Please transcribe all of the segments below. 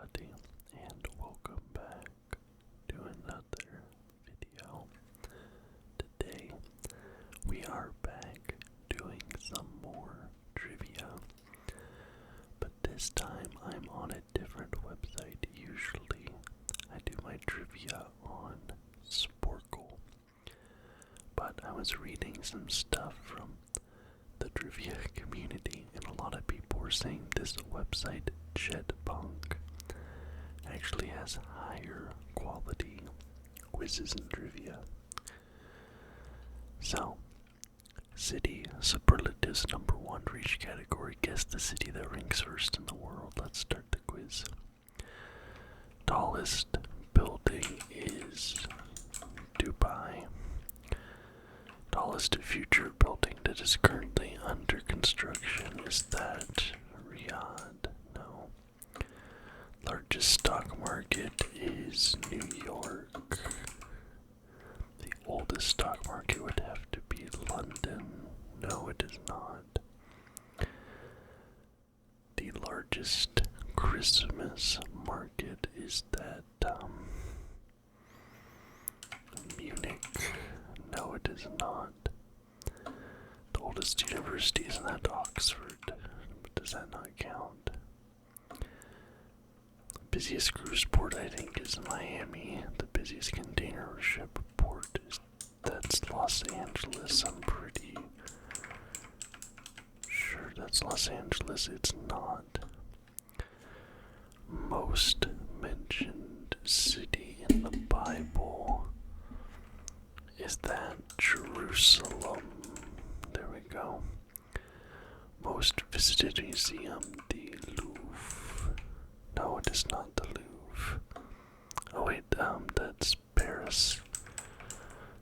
everybody, and welcome back to another video. Today, we are back doing some more trivia, but this time I'm on a different website. Usually, I do my trivia on Sporkle, but I was reading some stuff from the trivia community, and a lot of people were saying this website, Jetpunk, actually has higher quality quizzes and trivia. So, city superlatives number 1 for each category. Guess the city that ranks first in the world. Let's start the quiz. Tallest building is Dubai. Tallest future building that is currently under construction, is that Riyadh? No. Largest stock market is New York. The oldest stock market would have to be London. No, it is not. The largest Christmas market, is that Munich? No, it is not. The oldest university is not Oxford, but does that not count? The busiest cruise port, I think, is Miami. The busiest container ship port that's Los Angeles. I'm pretty sure that's Los Angeles. It's not. Most mentioned city in the Bible, is that Jerusalem? There we go. Most visited museum, the Louvre. No, it is not the Louvre. Oh wait, that's Paris.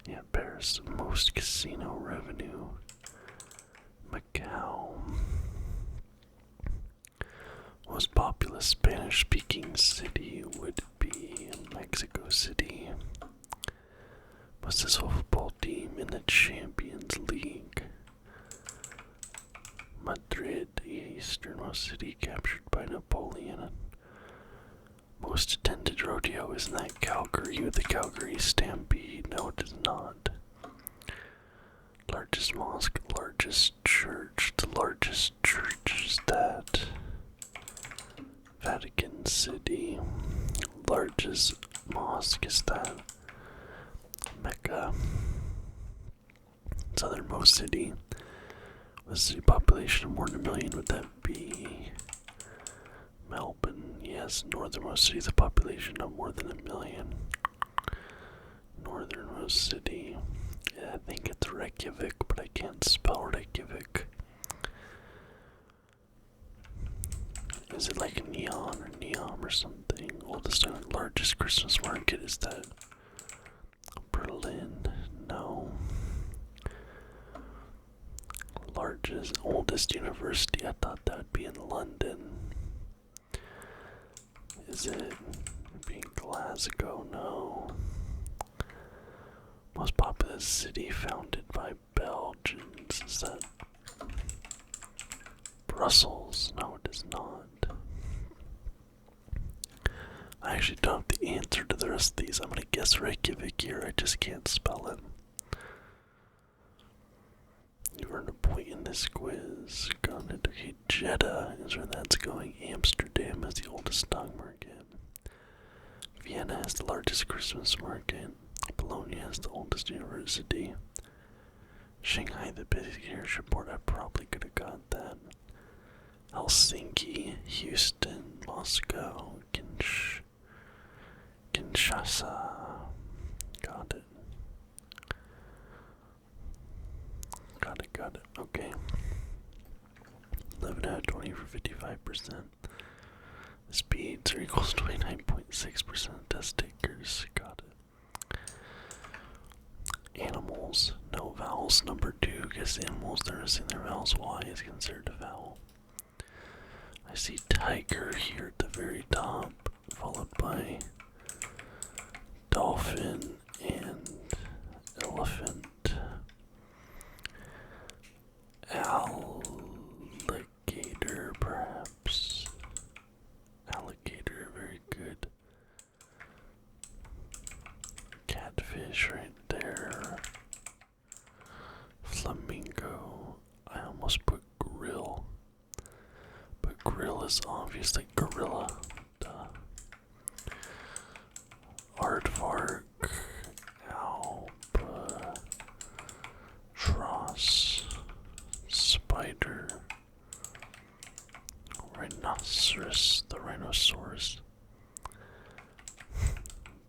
Yeah, Paris. Most casino revenue, Macau. Most populous Spanish-speaking city would be Mexico City. Most successful football team in the Champions League, Madrid. The easternmost city captured by Napoleon. Most attended rodeo, isn't that Calgary with the Calgary Stampede? No, it is not. Largest mosque, largest church. The largest church is that Vatican City. Largest mosque is that Mecca. Southernmost city, with a city population of more than 1 million, would that be Melbourne? Yes. Northernmost city, the population of more than 1 million. Northernmost city, yeah, I think it's Reykjavik, but I can't spell Reykjavik. Is it like Neon or Neom or something? Oldest and largest Christmas market, is that Berlin? No. Oldest university, I thought that would be in London. Is it being Glasgow? No. Most populous city founded by Belgians, is that Brussels? No, it is not. I actually don't have the answer to the rest of these. I'm gonna guess Reykjavik here, I just can't spell it. You earned a point in this quiz. Got it. Okay, Jeddah is where that's going. Amsterdam is the oldest stock market. Vienna has the largest Christmas market. Bologna has the oldest university. Shanghai, the busiest airship port. I probably could have got that. Helsinki, Houston, Moscow, Kinshasa. Got it. Got it. Okay. 11 out of 20 for 55%. The speeds are equals 29.6% of test takers. Got it. Animals, no vowels. Number 2, guess animals that are missing their vowels. Y is considered a vowel. I see tiger here at the very top, followed by dolphin and elephant. Alligator, perhaps. Alligator, very Gorilla's obviously gorilla. Duh. Aardvark, Albatross, Spider, Rhinoceros, the Rhinoceros.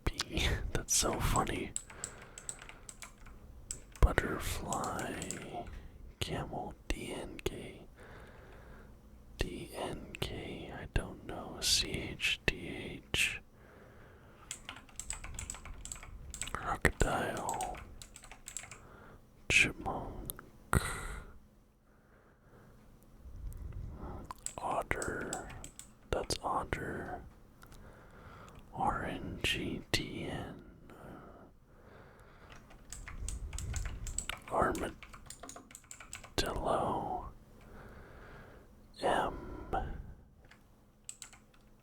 B, that's so funny. Butterfly, Camel, DNK, I don't know, CHDH, Crocodile, Chipmunk, Otter, that's Otter, RNGTN, Armadillo, M,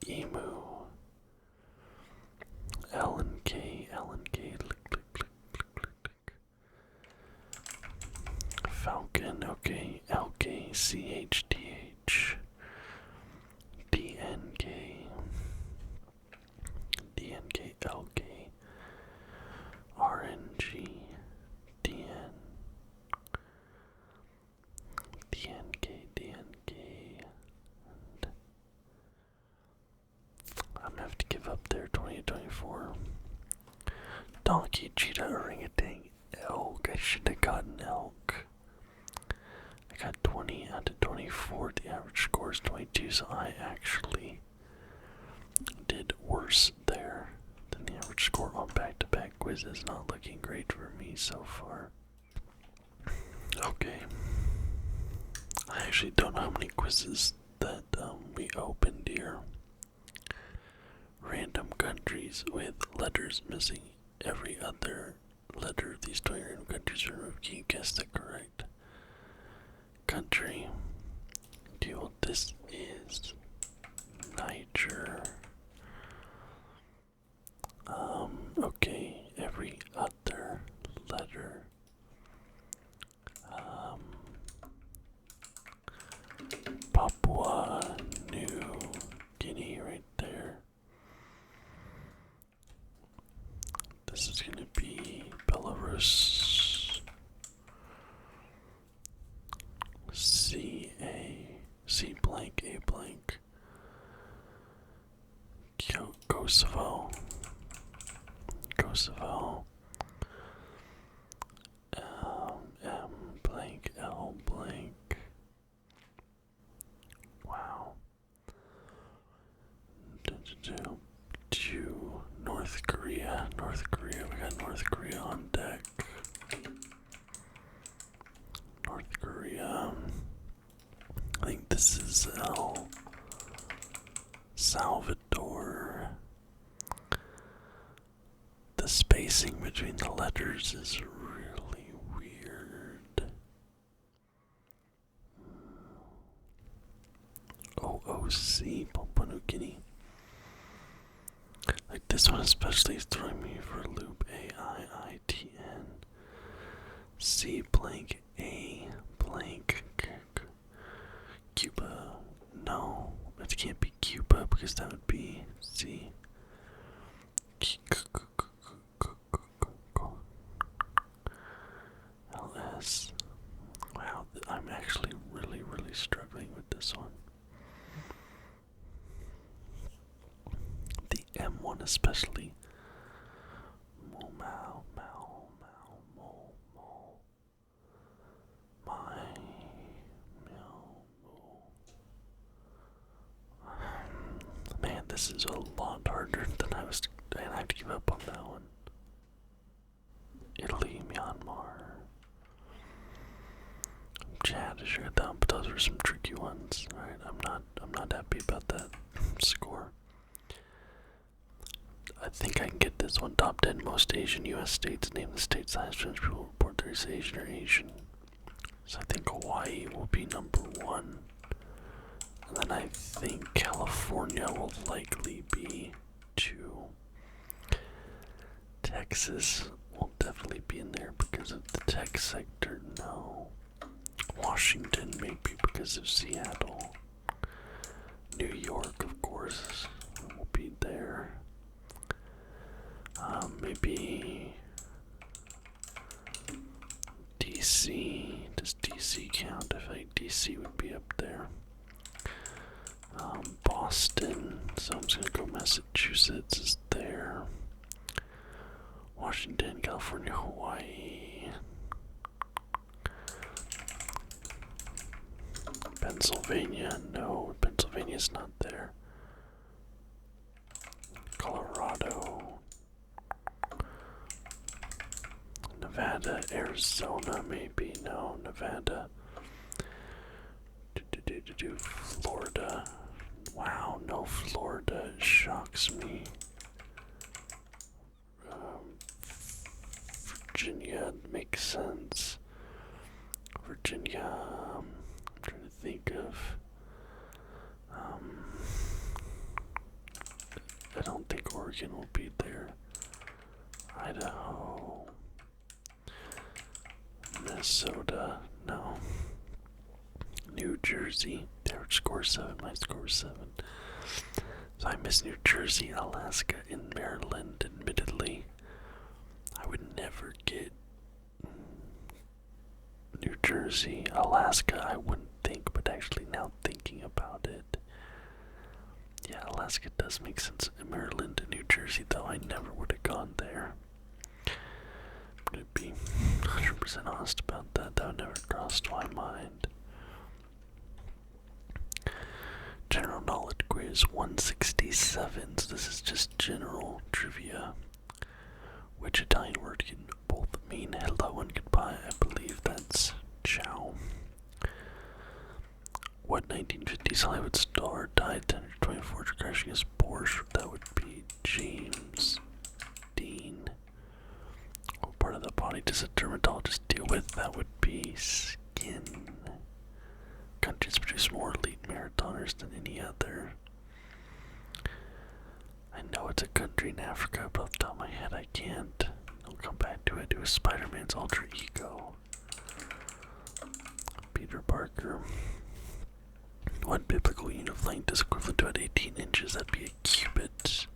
Emu, L and K, Falcon, okay, LK, CHDH, DNK, LK, RNG, DN, I'm gonna have to give up there. 2024. Donkey, cheetah, orangutan, elk. I should have gotten elk. I got 20 out of 24. The average score is 22, so I actually did worse there than the average score on back-to-back quizzes. Not looking great for me so far. Okay. I actually don't know how many quizzes that we opened here. Random countries with letters missing every other letter of these 20 random countries are removed. Can you guess the correct country? Okay, well, this is Niger. Okay, every other letter. Papua New Guinea right there. This is gonna be Belarus. C blank, A blank. Kosovo. M blank, L blank. Wow. To North Korea. We got North Korea on deck. North Korea. I think this is El Salvador. The spacing between the letters is really weird. OOC, Papua New Guinea. Like this one especially is throwing me for a loop. AIITN. C blank A blank Cuba. No, it can't be Cuba because that would be C. LS. Wow, I'm actually really struggling with this one. The M1 especially. Man, this is a lot harder than I was. I have to give up on that one. Italy, Myanmar, Chad, sure down, but those were some tricky ones. Right, I'm not happy about that score. I think I can get this one. Top 10 most Asian U.S. states. Name the states the highest percentage people report there's Asian or Asian. So I think Hawaii will be number 1. And then I think California will likely be 2. Texas will definitely be in there because of the tech sector. No. Washington maybe because of Seattle. York, of course, will be there. Maybe DC. Does DC count? I feel like DC would be up there. Boston. So I'm just gonna go Massachusetts is there. Washington, California, Hawaii. Pennsylvania, no, Pennsylvania's not there. Colorado, Nevada, Arizona, maybe, no, Nevada. Florida, wow, no, Florida shocks me. Virginia makes sense. Virginia, I'm trying to think of. I don't think Oregon will be there. Idaho, Minnesota, no. New Jersey, their score 7, my score 7. So I miss New Jersey, Alaska, and Maryland, admittedly. I would never get New Jersey, Alaska, I wouldn't think, but actually now thinking about it, yeah, Alaska does make sense. Maryland and New Jersey, though, I never would have gone there. I'm gonna be 100% honest about that. That would never crossed my mind. General knowledge quiz 167. So this is just general trivia. Which Italian word can both mean hello and goodbye? I believe that's ciao. What 1950s Hollywood star died 1024 after crashing his Porsche? That would be James Dean. What part of the body does a dermatologist deal with? That would be skin. Countries produce more elite marathoners than any other. I know it's a country in Africa, but off the top of my head I can't. I'll come back to it. It was Spider-Man's alter ego. Peter Parker. What biblical unit of length is equivalent to at 18 inches? That'd be a cubit.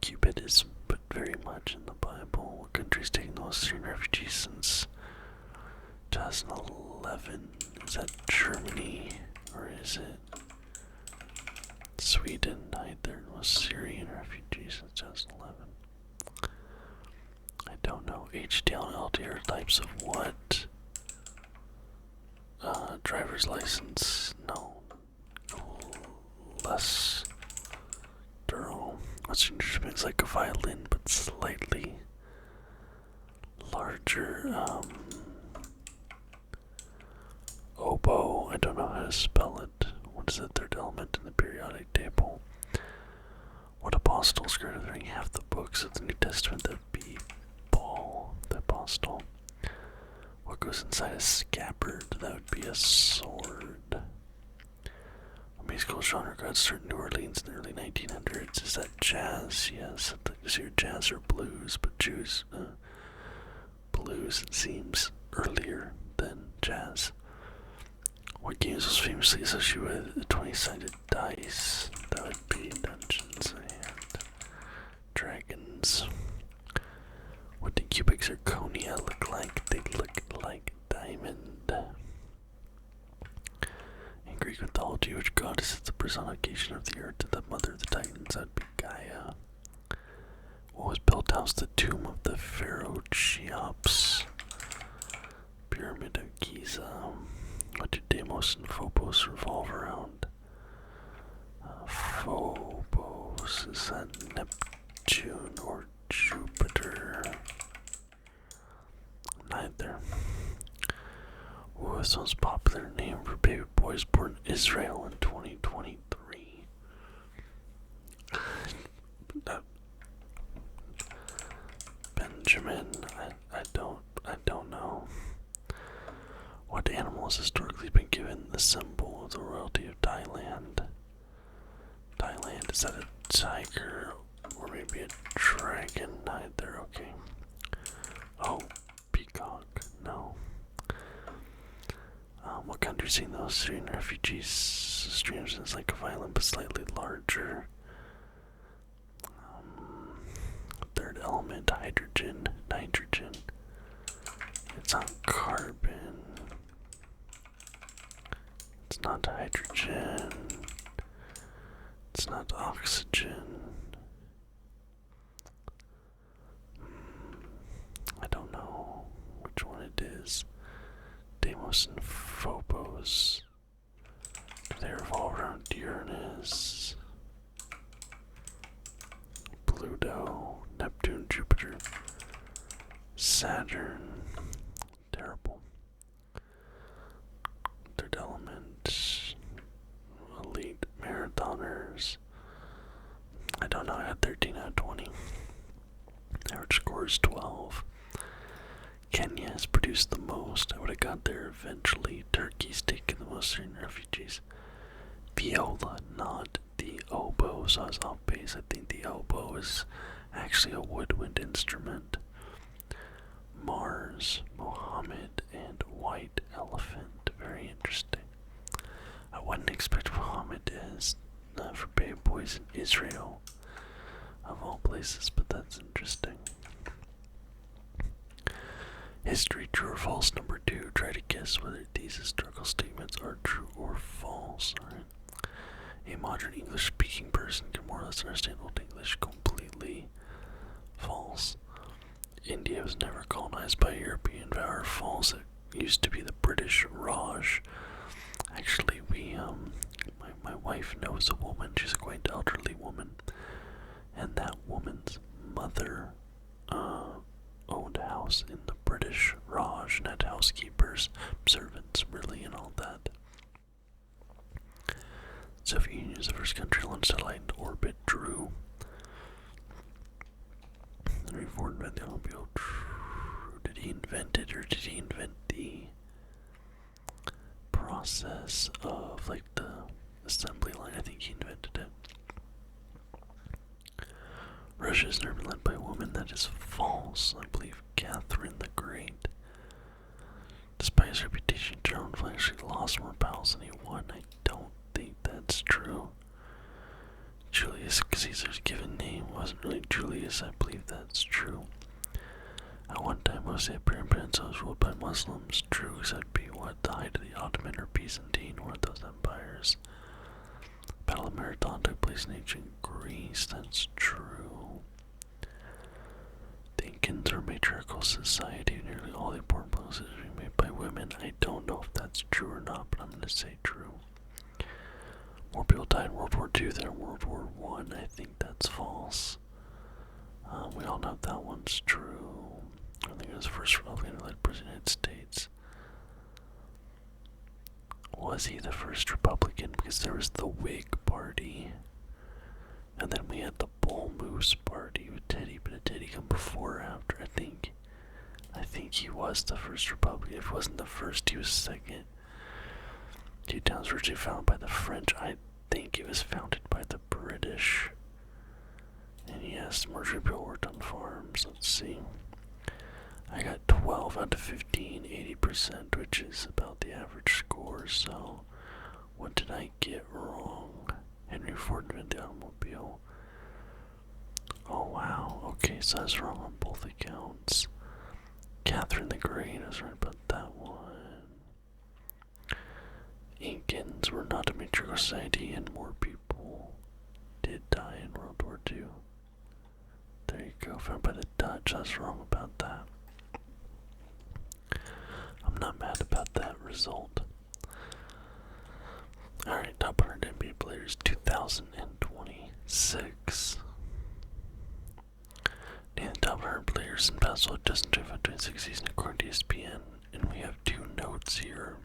Cubit is put very much in the Bible. What country's taken the most Syrian refugees since 2011? Is that Germany or is it Sweden? Neither. Was Syrian refugees since 2011. I don't know. HDL and LDR types of what? Driver's license. No. Less thorough. What's instrument? It's like a violin, but slightly larger. Oboe. I don't know how to spell it. What is the third element in the periodic table? What apostle skirted during half the books of the New Testament? That would be Paul, the apostle. What goes inside a scabbard? That would be a sword. What musical genre got started in New Orleans in the early 1900s? Is that jazz? Yes, I'd like to see jazz or blues, but choose blues, it seems, earlier than jazz. What games was famously associated with 20-sided dice? That would be Dungeons and Dragons. What did cubic zirconia look like? They look like diamond. In Greek mythology, which goddess is the personification of the earth, the mother of the Titans? That would be Gaia. What was built house the tomb of the pharaoh Cheops? Pyramid of Giza. What do Deimos and Phobos revolve around? Phobos, is that Neptune or Jupiter? Neither. What was the most popular name for baby boys born in Israel in 2023? Benjamin, I don't know. What animal has historically been given the symbol of the royalty of Thailand? Thailand, is that a tiger or maybe a dragon? Neither, okay. Oh, peacock, no. What country's seen those Syrian refugees? posts streams as like a violin but slightly larger. Third element, hydrogen, nitrogen. It's not carbon. It's not hydrogen. It's not oxygen. I don't know which one it is. Deimos and Phobos. They revolve around Uranus, Pluto, Neptune, Jupiter, Saturn. Terrible. Third element. Elite marathoners. I don't know, I had 13 out of 20. Average score is 12. Kenya has produced the most. I would have got there eventually. Turkey's taken the most Syrian refugees. Viola, not the oboe, so I was off base. I think the oboe is actually a woodwind instrument. Mars, Mohammed, and White Elephant. Very interesting. I wouldn't expect Mohammed as for baby boys in Israel, of all places, but that's interesting. History, true or false, number 2. Try to guess whether these historical statements are true or false. Alright. A modern English-speaking person can more or less understand Old English completely. False. India was never colonized by a European power. False. It used to be the British Raj. Actually, my wife knows a woman. She's a quite elderly woman, and that woman's mother owned a house in the British Raj and had housekeepers, servants, really, and all that. Soviet Union is the first country to launch satellite into orbit. True. Henry Ford invented the automobile. True. Did he invent it, or did he invent the process of like the assembly line? I think he invented it. Russia has never been led by a woman. That is false. I believe Catherine the Great. Despite his reputation, John actually lost more battles than he won. I don't think that's true. Julius Caesar's given name wasn't really Julius. I believe that's true. At one time, most of the Iberian Peninsula was ruled by Muslims. True, because that'd be what, the height of the Ottoman or Byzantine, one of those empires. Battle of Marathon took place in ancient Greece. That's true. The Incans were a matriarchal society. Nearly all the important decisions were made by women. I don't know if that's true or not, but I'm going to say true. More people died in World War II than in World War I. I think that's false. We all know that one's true. I think it was the first Republican-led president of the United States. Was he the first Republican? Because there was the Whig Party, and then we had the Bull Moose Party with Teddy. But did Teddy come before or after? I think he was the first Republican. If he wasn't the first, he was second. Newtown was originally founded by the French. I think it was founded by the British. And yes, majority of people worked on farms. Let's see. I got 12 out of 15, 80%, which is about the average score. So, what did I get wrong? Henry Ford invented the automobile. Oh wow, okay, so I was wrong on both accounts. Catherine the Great, I was right about that one. Incans were not a mature society, and more people did die in World War II. There you go, found by the Dutch. I was wrong about that. I'm not mad about that result. Alright, top 100 NBA players 2026. Name the top 100 players in basketball 2025-26 season according to ESPN. And we have 2 notes here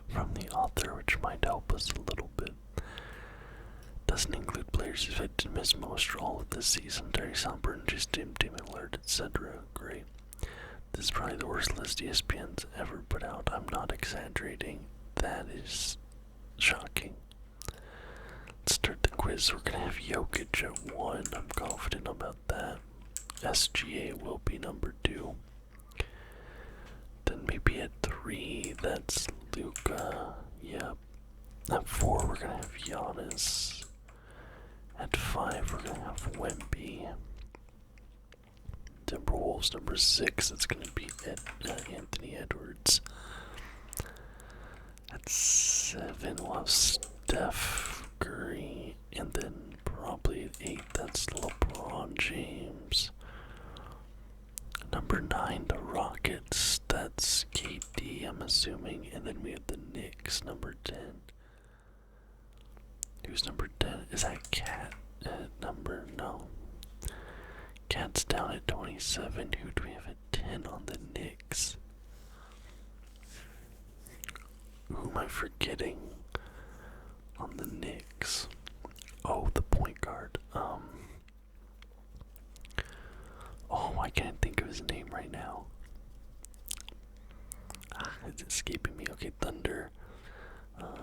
from the author, which might help us a little bit. Doesn't include players who've had to miss most or all of this season. Terry Samburn, just Tim Alert, etc. Great. This is probably the worst list ESPN's ever put out. I'm not exaggerating. That is shocking. Let's start the quiz. We're gonna have Jokic at 1. I'm confident about that. SGA will be number 2. Then maybe at 3, that's Luka. Yep. At 4, we're gonna have Giannis. At 5, we're gonna have Wemby. Timberwolves number 6, it's gonna be Anthony Edwards. At 7, we'll have Steph Curry. And then probably at 8, that's LeBron James. Number 9, the Rockets, that's KD, I'm assuming. And then we have the Knicks, number 10. Who's number 10? Is that Cat at number? No. Cat's down at 27. Who do we have at 10 on the Knicks? Who am I forgetting on the Knicks? Oh, the point guard. Oh, I can't think of his name right now. It's escaping me. Okay, Thunder.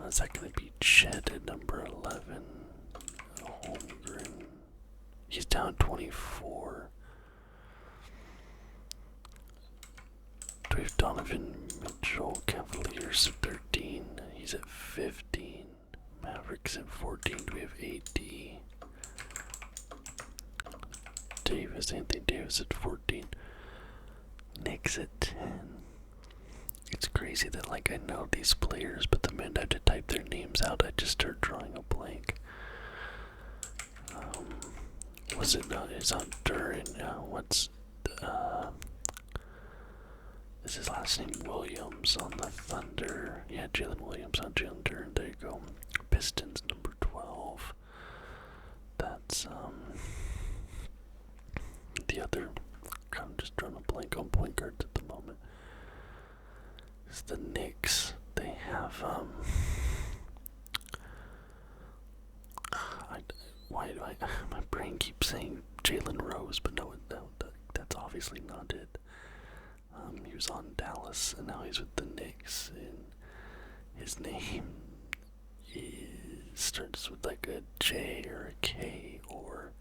Is that gonna be Chet at number 11? Holmgren. He's down 24. Do we have Donovan Mitchell? Cavaliers at 13. He's at 15. Mavericks at 14. Do we have AD? Davis, Anthony Davis at 14. Knicks at 10. It's crazy that, like, I know these players, but the minute I have to type their names out, I just start drawing a blank. Was it not? It's not Duran. What's is his last name Williams on the Thunder? Yeah, Jalen Williams on Jalen Duran. There you go. Pistons number 12. That's the other. I'm just drawing a blank on point guards at the moment. It's the Knicks. They have why do my brain keeps saying Jalen Rose, but no, that's obviously not it. He was on Dallas, and now he's with the Knicks, and his name starts with like a J or a K or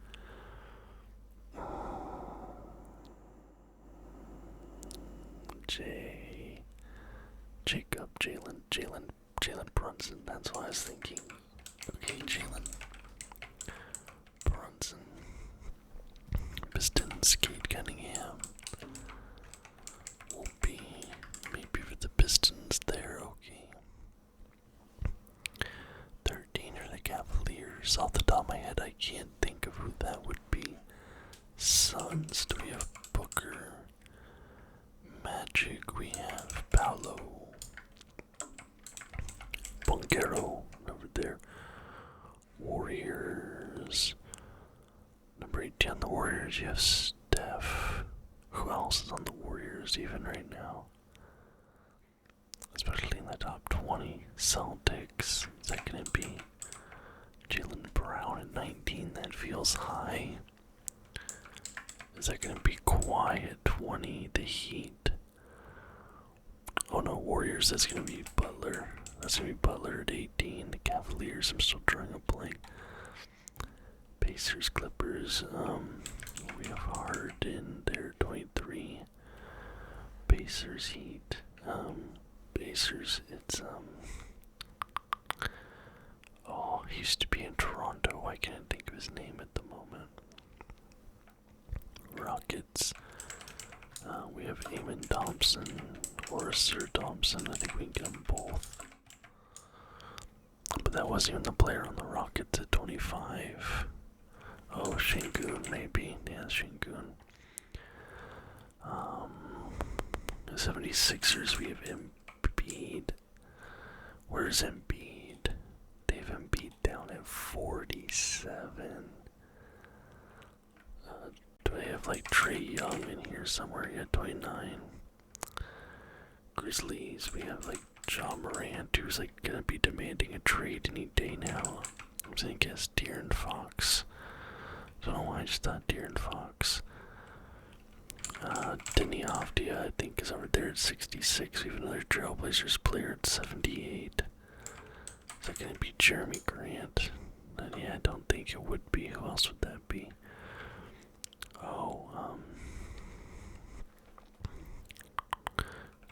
Jalen Brunson. That's what I was thinking. Okay, Jalen Brunson. Pistons, Cade Cunningham. Will be maybe for the Pistons there. Okay. 13 are the Cavaliers. Off the top of my head, I can't think of who that would be. Suns, do we have Booker? Magic, we have Paolo. Bongero, over there. Warriors. Number 18 on the Warriors, you have Steph. Who else is on the Warriors even right now? Especially in the top 20. Celtics, is that gonna be Jaylen Brown at 19? That feels high. Is that gonna be Kawhi at 20? The Heat. Oh no, Warriors, that's gonna be Butler. That's gonna be Butler at 18. The Cavaliers, I'm still drawing a blank. Pacers, Clippers, we have Harden there, 23. Pacers, Heat. Pacers, it's, oh, he used to be in Toronto. I can't think of his name at the moment. Rockets. We have Eamon Thompson or Sir Thompson. I think we can get them both. But that wasn't even the player on the Rockets at 25. Oh, Şengün, maybe. Yeah, Şengün. 76ers, we have Embiid. Where's Embiid? They have Embiid down at 47. Do they have like Trae Young in here somewhere? Yeah, 29. Grizzlies, we have like Ja Morant, who's like gonna be demanding a trade any day now. I'm gonna guess De'Aaron Fox. Don't know why I just thought De'Aaron Fox. Deni Avdija, I think, is over there at 66. We have another Trailblazers player at 78. Is that gonna be Jeremy Grant? Yeah, I don't think it would be. Who else would that be? Oh,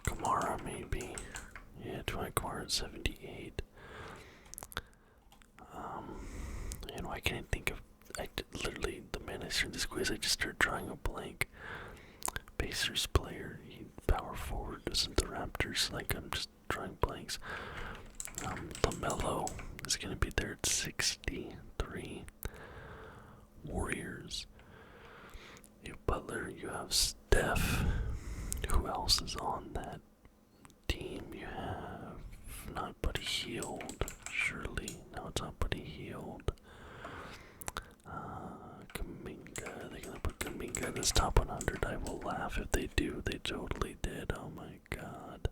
Kamara maybe. Yeah, Dwight Kamara at 78. why can't I think of? Literally, the minute I started this quiz, I just started drawing a blank. Pacers player, power forward, isn't the Raptors? Like, I'm just drawing blanks. LaMelo is gonna be there at 63. Warriors. You have Butler, you have Steph. Who else is on that team? You have not Buddy Hield, surely. No, it's not Buddy Hield. Kuminga. They're gonna put Kuminga in this top 100. I will laugh if they do. They totally did. Oh my god.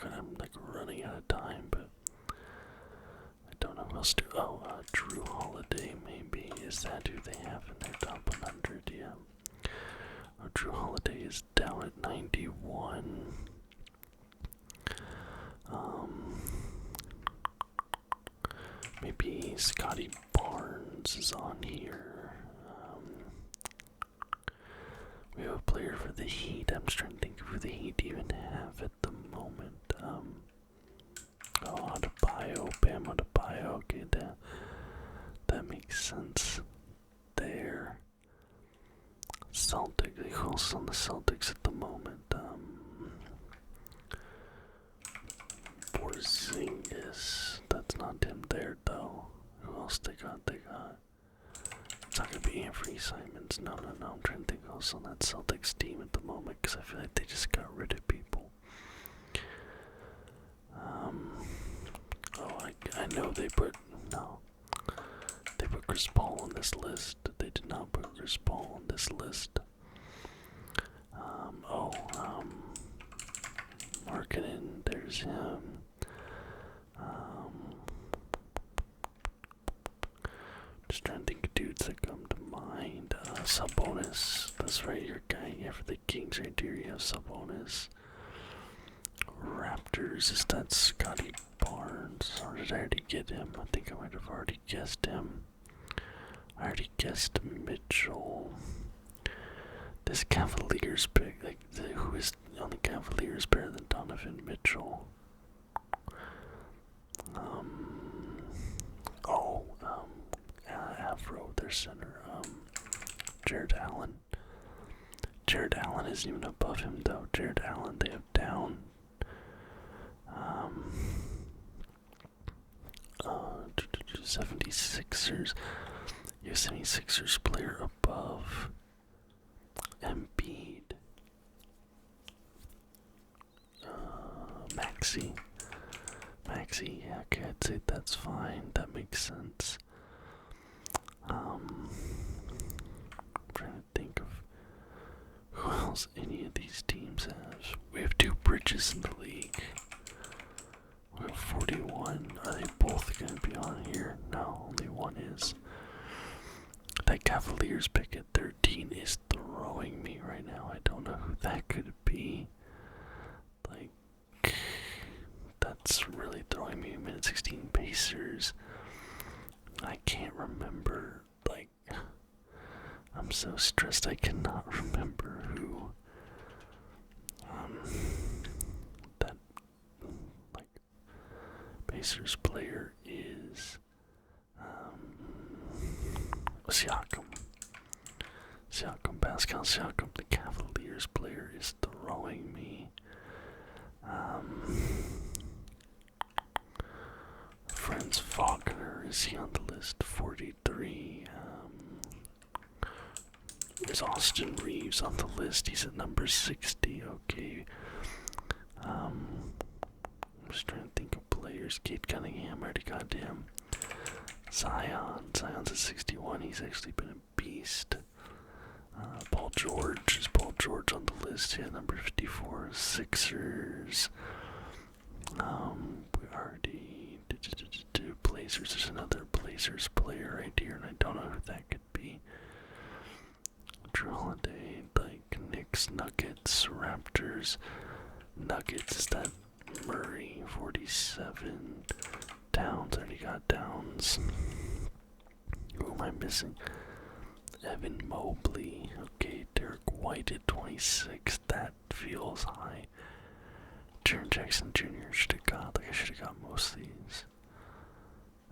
I'm like running out of time, but I don't know who else to. Oh, Drew Holiday, maybe. Is that who they have in their top 100? Yeah. Oh, Drew Holiday is down at 91. Maybe Scotty Barnes is on here. We have a player for the Heat. I'm just trying to think of who the Heat even have at the moment. Adebayo, Bam Adebayo. Okay, that makes sense there. Celtics. Who else is on the Celtics at the moment? Porzingis. That's not him there though. Who else they got? It's not gonna be Anthony Simons. No. I'm trying to think who else on that Celtics team at the moment because I feel like they just got rid of people. I know they put Chris Paul on this list. They did not put Chris Paul on this list. Marketing, there's him. Just trying to think of dudes that come to mind. Sabonis, that's right, your guy. Yeah, for the Kings right here, you have Sabonis. Raptors, is that Scotty Barnes? Or did I already get him? I think I might have already guessed him. I already guessed Mitchell. This Cavaliers pick, who is on the Cavaliers better than Donovan Mitchell? Afro, their center. Jared Allen. Jared Allen isn't even above him though. Jared Allen, they have down. 76ers. You have 76ers player above Embiid. Maxi, yeah, okay, I'd say that's fine. That makes sense. I'm trying to think of who else any of these teams have. We have 2 Bridges in the league. We have 41. Are they both going to be on here? No, only one is. That Cavaliers pick at 13 is throwing me right now. I don't know who that could be. That's really throwing me. Minute 16 Pacers. I can't remember. I'm so stressed I cannot remember who that Pacers player is. Siakam, Pascal Siakam, the Cavaliers player, is throwing me. Franz Wagner, is he on the list? 43. There's Austin Reeves on the list. He's at number 60. Okay. I'm just trying to think of players. Kate Cunningham, already got him. Zion's at 61. He's actually been a beast. Paul George, is Paul George on the list? Yeah, number 54. Sixers. We already did Blazers. There's another Blazers player right here, and I don't know who that could be. Drew Holiday, Knicks, Nuggets, Raptors. Nuggets, is that Murray? 47. Downs, already got Downs. Who am I missing? Evan Mobley. Okay, Derek White at 26. That feels high. Jaren Jackson Jr. should have got. I should have got most of these.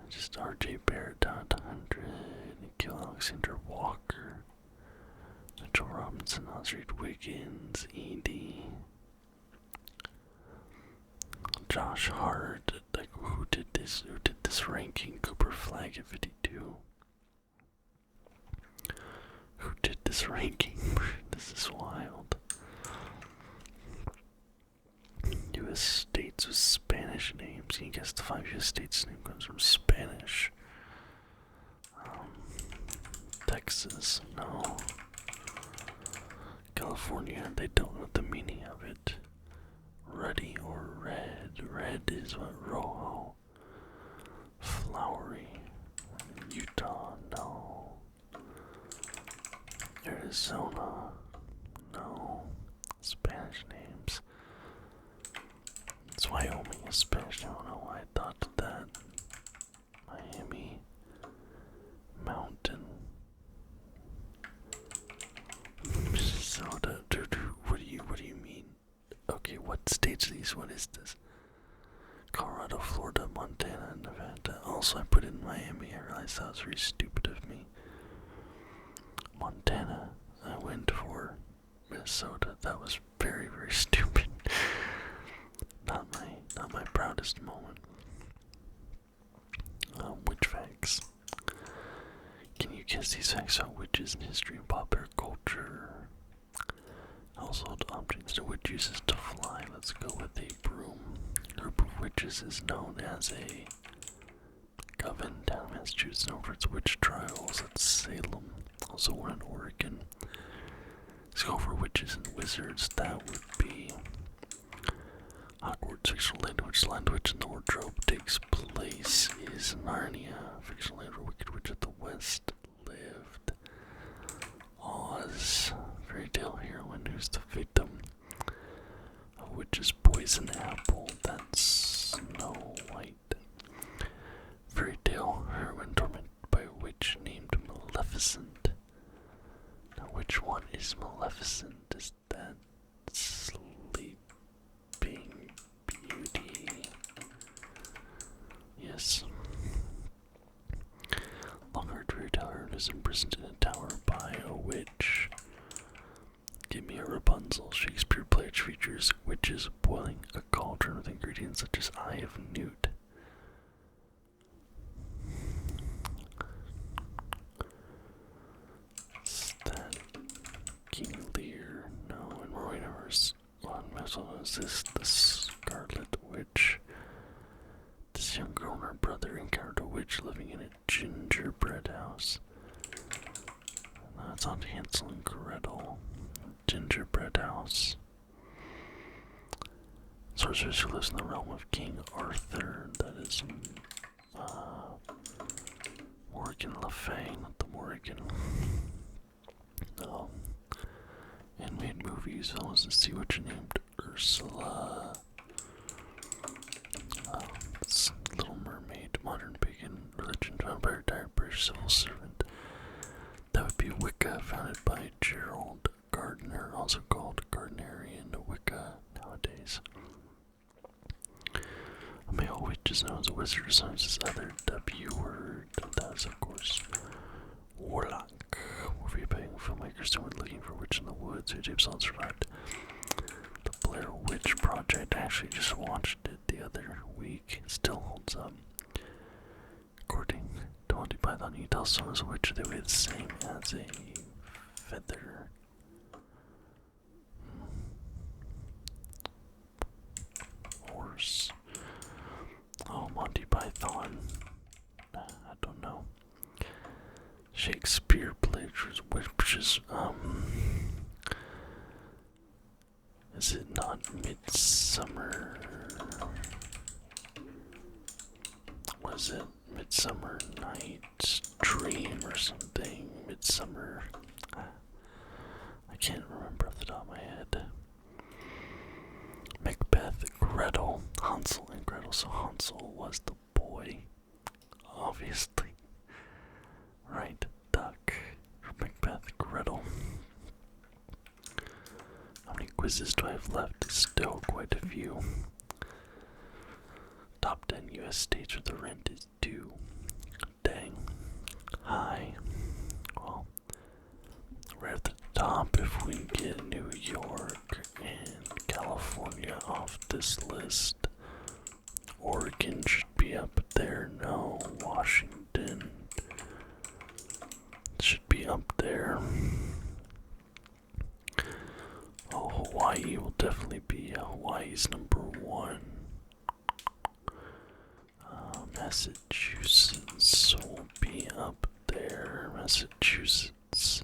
Just R.J. Barrett down to 100. Nikhil Alexander Walker. Mitchell Robinson, Osric Wiggins, E.D. Josh Hart. Like, who did this? Who did this ranking? Cooper Flag at 52. Who did this ranking? This is wild. U.S. states with Spanish names. Can you guess the 5 U.S. states' name comes from Spanish? Texas, no. California, they don't know the meaning of it. Ruddy or red. Red is what? Rojo. Flowery. Utah, no. Arizona, no. Spanish names. It's Wyoming is Spanish. I don't know why I thought of that. Miami. Mountain. Minnesota. Dude, what do you mean? Okay, what states are these? What is this? Colorado, Florida, Montana, Nevada. Also, I put in Miami. I realized that was very stupid of me. Montana. I went for Minnesota. That was very, very stupid. Not my proudest moment. Witch facts. Can you guess these facts about witches in history and popular culture? Household objects the witch uses to fly. Let's go with a broom. A group of witches is known as a coven. Down in Massachusetts, known for its witch trials. That's Salem. Also one in Oregon. Let's go for witches and wizards. That would be Hogwarts. Fictional land witch in the wardrobe takes place is Narnia. Fictional land where Wicked Witch of the West lived. Oz. Fairy tale heroine who's the victim of witch's poison apple. That's Snow White. Fairy tale heroine tormented by a witch named Maleficent. Now, which one is Maleficent? Is that Sleeping Beauty? Yes. Longhaired fairy tale heroine is imprisoned in a tower by a witch. Give me a Rapunzel. Shakespeare play features witches boiling a cauldron with ingredients such as eye of newt. Is that King Lear? No, in more universe. One vessel is this the Scarlet Witch. This young girl and her brother encountered a witch living in a gingerbread house. That's on Hansel and Gretel. Gingerbread house. Sorceress who lives in the realm of King Arthur. That is Morgan Le Fay, not the Morgan. Animated movies. I was to see what you named Ursula. Little Mermaid, Modern Pagan Religion, founded by a retired British civil servant. That would be Wicca, founded by Gerald Gardner, also called Gardnerian Wicca nowadays. A male witch is known as a wizard, or sometimes this other W word. That is, of course, Warlock. Movie paying filmmakers who were looking for a witch in the woods who James Bond survived. The Blair Witch Project, I actually just watched it the other week. It still holds up. According to Monty Python, you tell someone is a witch, they weigh the same as a feather. Horse. Oh, Monty Python. I don't know. Shakespeare played witches. Is it not Midsummer? Was it Midsummer Night's Dream or something? Midsummer. I can't remember off the top of my head. Macbeth, Gretel, Hansel and Gretel. So Hansel was the boy, obviously. Right, duck. Macbeth, Gretel. How many quizzes do I have left? Still quite a few. Top 10 U.S. states where the rent is due. high. Well, right at the top, if we get New York and California off this list, Oregon should be up there. No, Washington should be up there. Oh, Hawaii will definitely be. Hawaii's number one. Massachusetts will be up there. Massachusetts.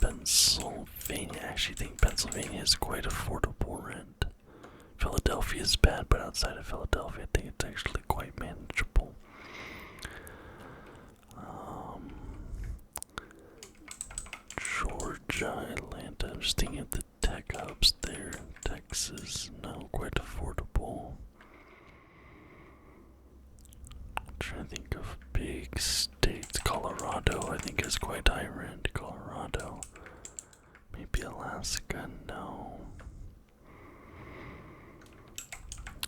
Pennsylvania. I actually think Pennsylvania is quite affordable rent. Philadelphia is bad, but outside of Philadelphia, I think it's actually quite manageable. Georgia, Atlanta. I'm just thinking of the tech hubs there. Texas, no, quite affordable. I'm trying to think of big states. Colorado, I think, is quite high rent. Colorado. Maybe Alaska, no.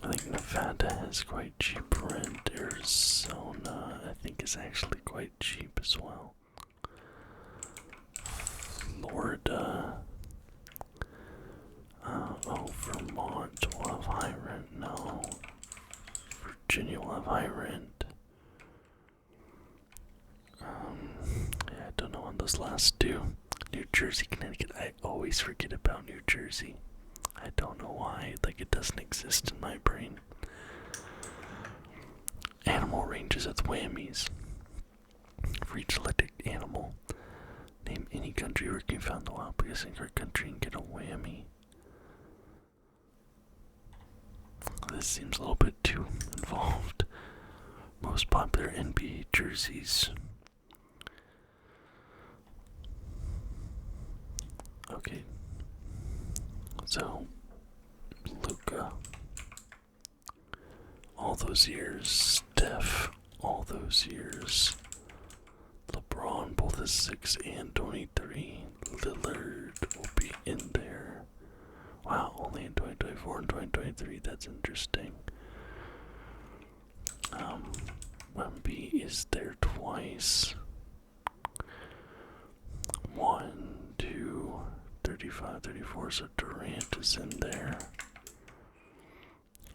I think Nevada has quite cheap rent. Arizona, I think, is actually quite cheap as well. Florida. Vermont will have high rent. No. Virginia will have high rent. Yeah, I don't know on those last two. New Jersey, Connecticut. I always forget about New Jersey. I don't know why. Like, it doesn't exist in my brain. Animal ranges with whammies. For each selected animal, name any country where you can find the wild biggest in your country and get a whammy. This seems a little bit too involved. Most popular NBA jerseys. Okay. So, Luka. All those years. Steph. All those years. LeBron, both at 6 and 23. Lillard will be in there. Wow, only in 2024 and 2023. That's interesting. Wemby is there twice. 1, 2, 35, 34. So Durant is in there.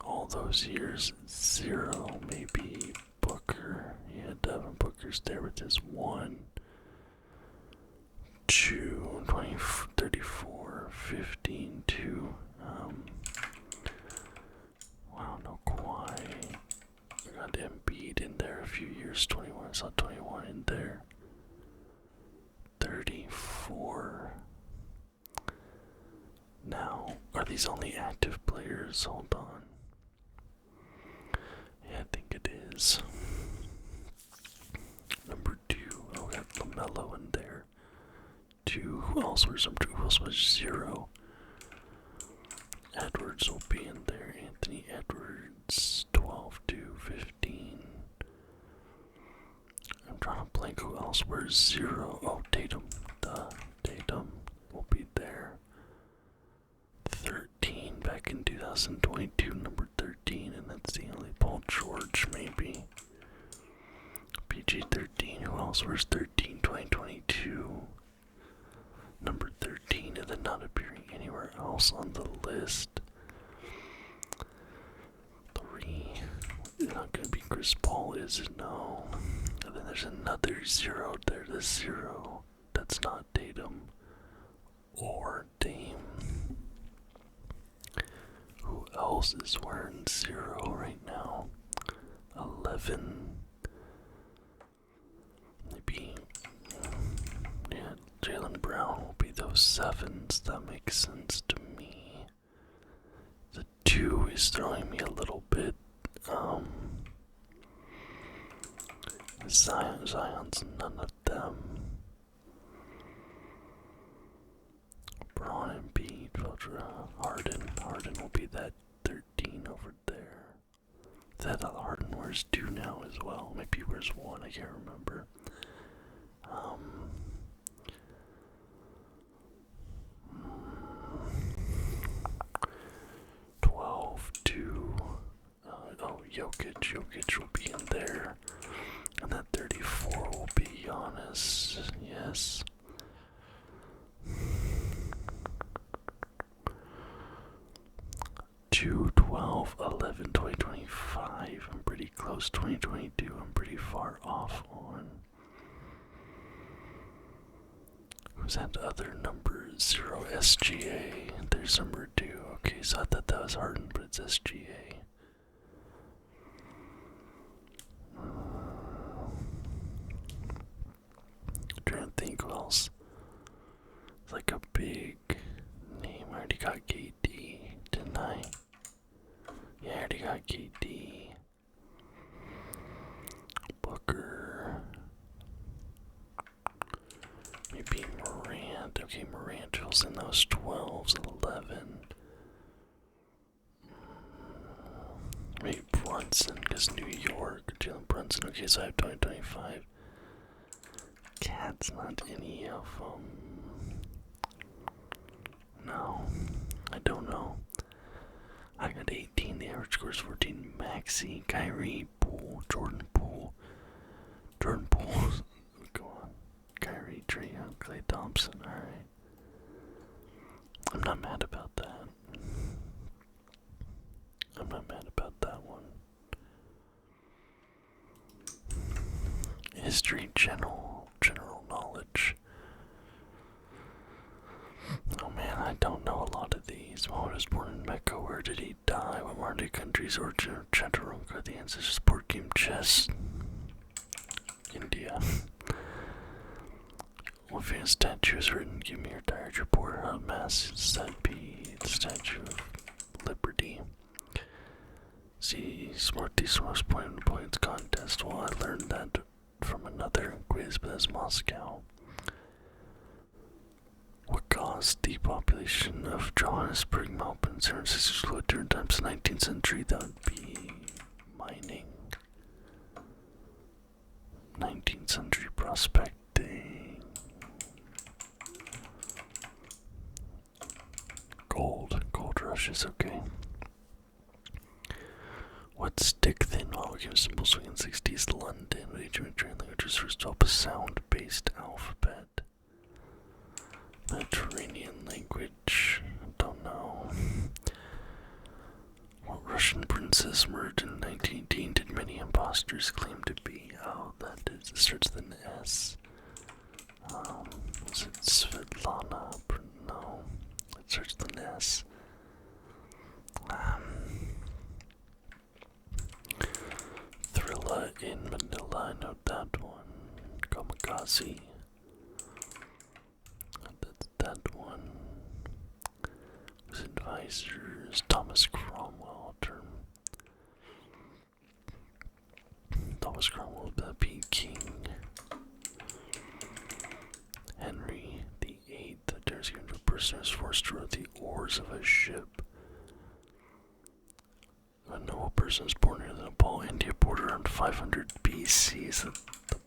All those years, 0. Maybe Booker. Yeah, Devin Booker's there with his 1, 2, 20, 34, 15, 2. Wow, no Kawhi. We got Embiid in there a few years. 21. I saw 21 in there. 34. Now, are these only active players? Hold on. Yeah, I think it is. Number 2. Oh, we got LaMelo in there. 2. Who else was number 2? Who else was 0? Edwards will be in there. Anthony Edwards. 12 to 15. I'm trying to blank who else. Where's 0? Oh, Tatum. Tatum will be there. 13 back in 2022, number 13, and that's the only Paul George, maybe. PG 13, who else was 13, 2022? Number 13, and then not appearing anywhere else on the list. 3, not gonna be Chris Paul, is it? No. And then there's another 0 there, the 0. That's not Tatum or Dame. Who else is wearing 0 right now? 11. Maybe. Yeah, Jaylen Brown will be those 7s. That makes sense to me. The 2 is throwing me a little bit. Zion's none of them. Braun and Embiid, Harden will be that 13 over there. That Harden wears 2 now as well. Maybe he wears 1, I can't remember. 12 to Jokic will be in there. And that 34 Yes, yes. Two, 12, 11, 2025. I'm pretty close. 2022, I'm pretty far off on. Was that other number? 0 SGA. There's number 2. Okay, so I thought that was Harden, but it's SGA. Trying to think who else. It's like a big name. I already got KD, didn't I? Yeah, I already got KD. Booker. Maybe Morant. Okay, Morant fills in those 12s, 11. Maybe Brunson, because New York. Jalen Brunson. Okay, so I have 2025. Cat's not any of them. No, I don't know. I got 18. The average score is 14. Maxi, Kyrie, Poole, Jordan Poole. Jordan Poole. Go on. Kyrie, Trae Young, Klay Thompson. Alright. I'm not mad about that. I'm not mad about that one. History, general knowledge. Oh man, I don't know a lot of these. Muhammad was born in Mecca. Where did he die? What modern day countries? Origin of Chaturanga, the ancestors board game chess. India. What famous statue is written? Give me your diary report. How mass is that be? The Statue of Liberty. See, Smarty's most points contest. Well, I learned that from another quiz, but that's Moscow. What caused the population of Johannesburg, Melbourne, San Francisco to grow during times of the 19th century? That would be mining. 19th century prospecting. Gold rushes, okay. What's stick thin? Well, we give simple swing in 60s London. What age of train languages first develop a sound-based alphabet? Mediterranean language. I don't know. What Russian princess murdered in 1918 did many imposters claim to be? Oh, that is. It starts with an S. Is it Svetlana? No. It starts with an S. Thrilla in Manila. I know that one. Kamikaze. That's that one. His advisors, Thomas Cromwell, term. Thomas Cromwell, the P. King. Henry the Eighth, a dares a person is forced to row the oars of a ship. A noble person is born near the Nepal, India border around 500 BC. Is the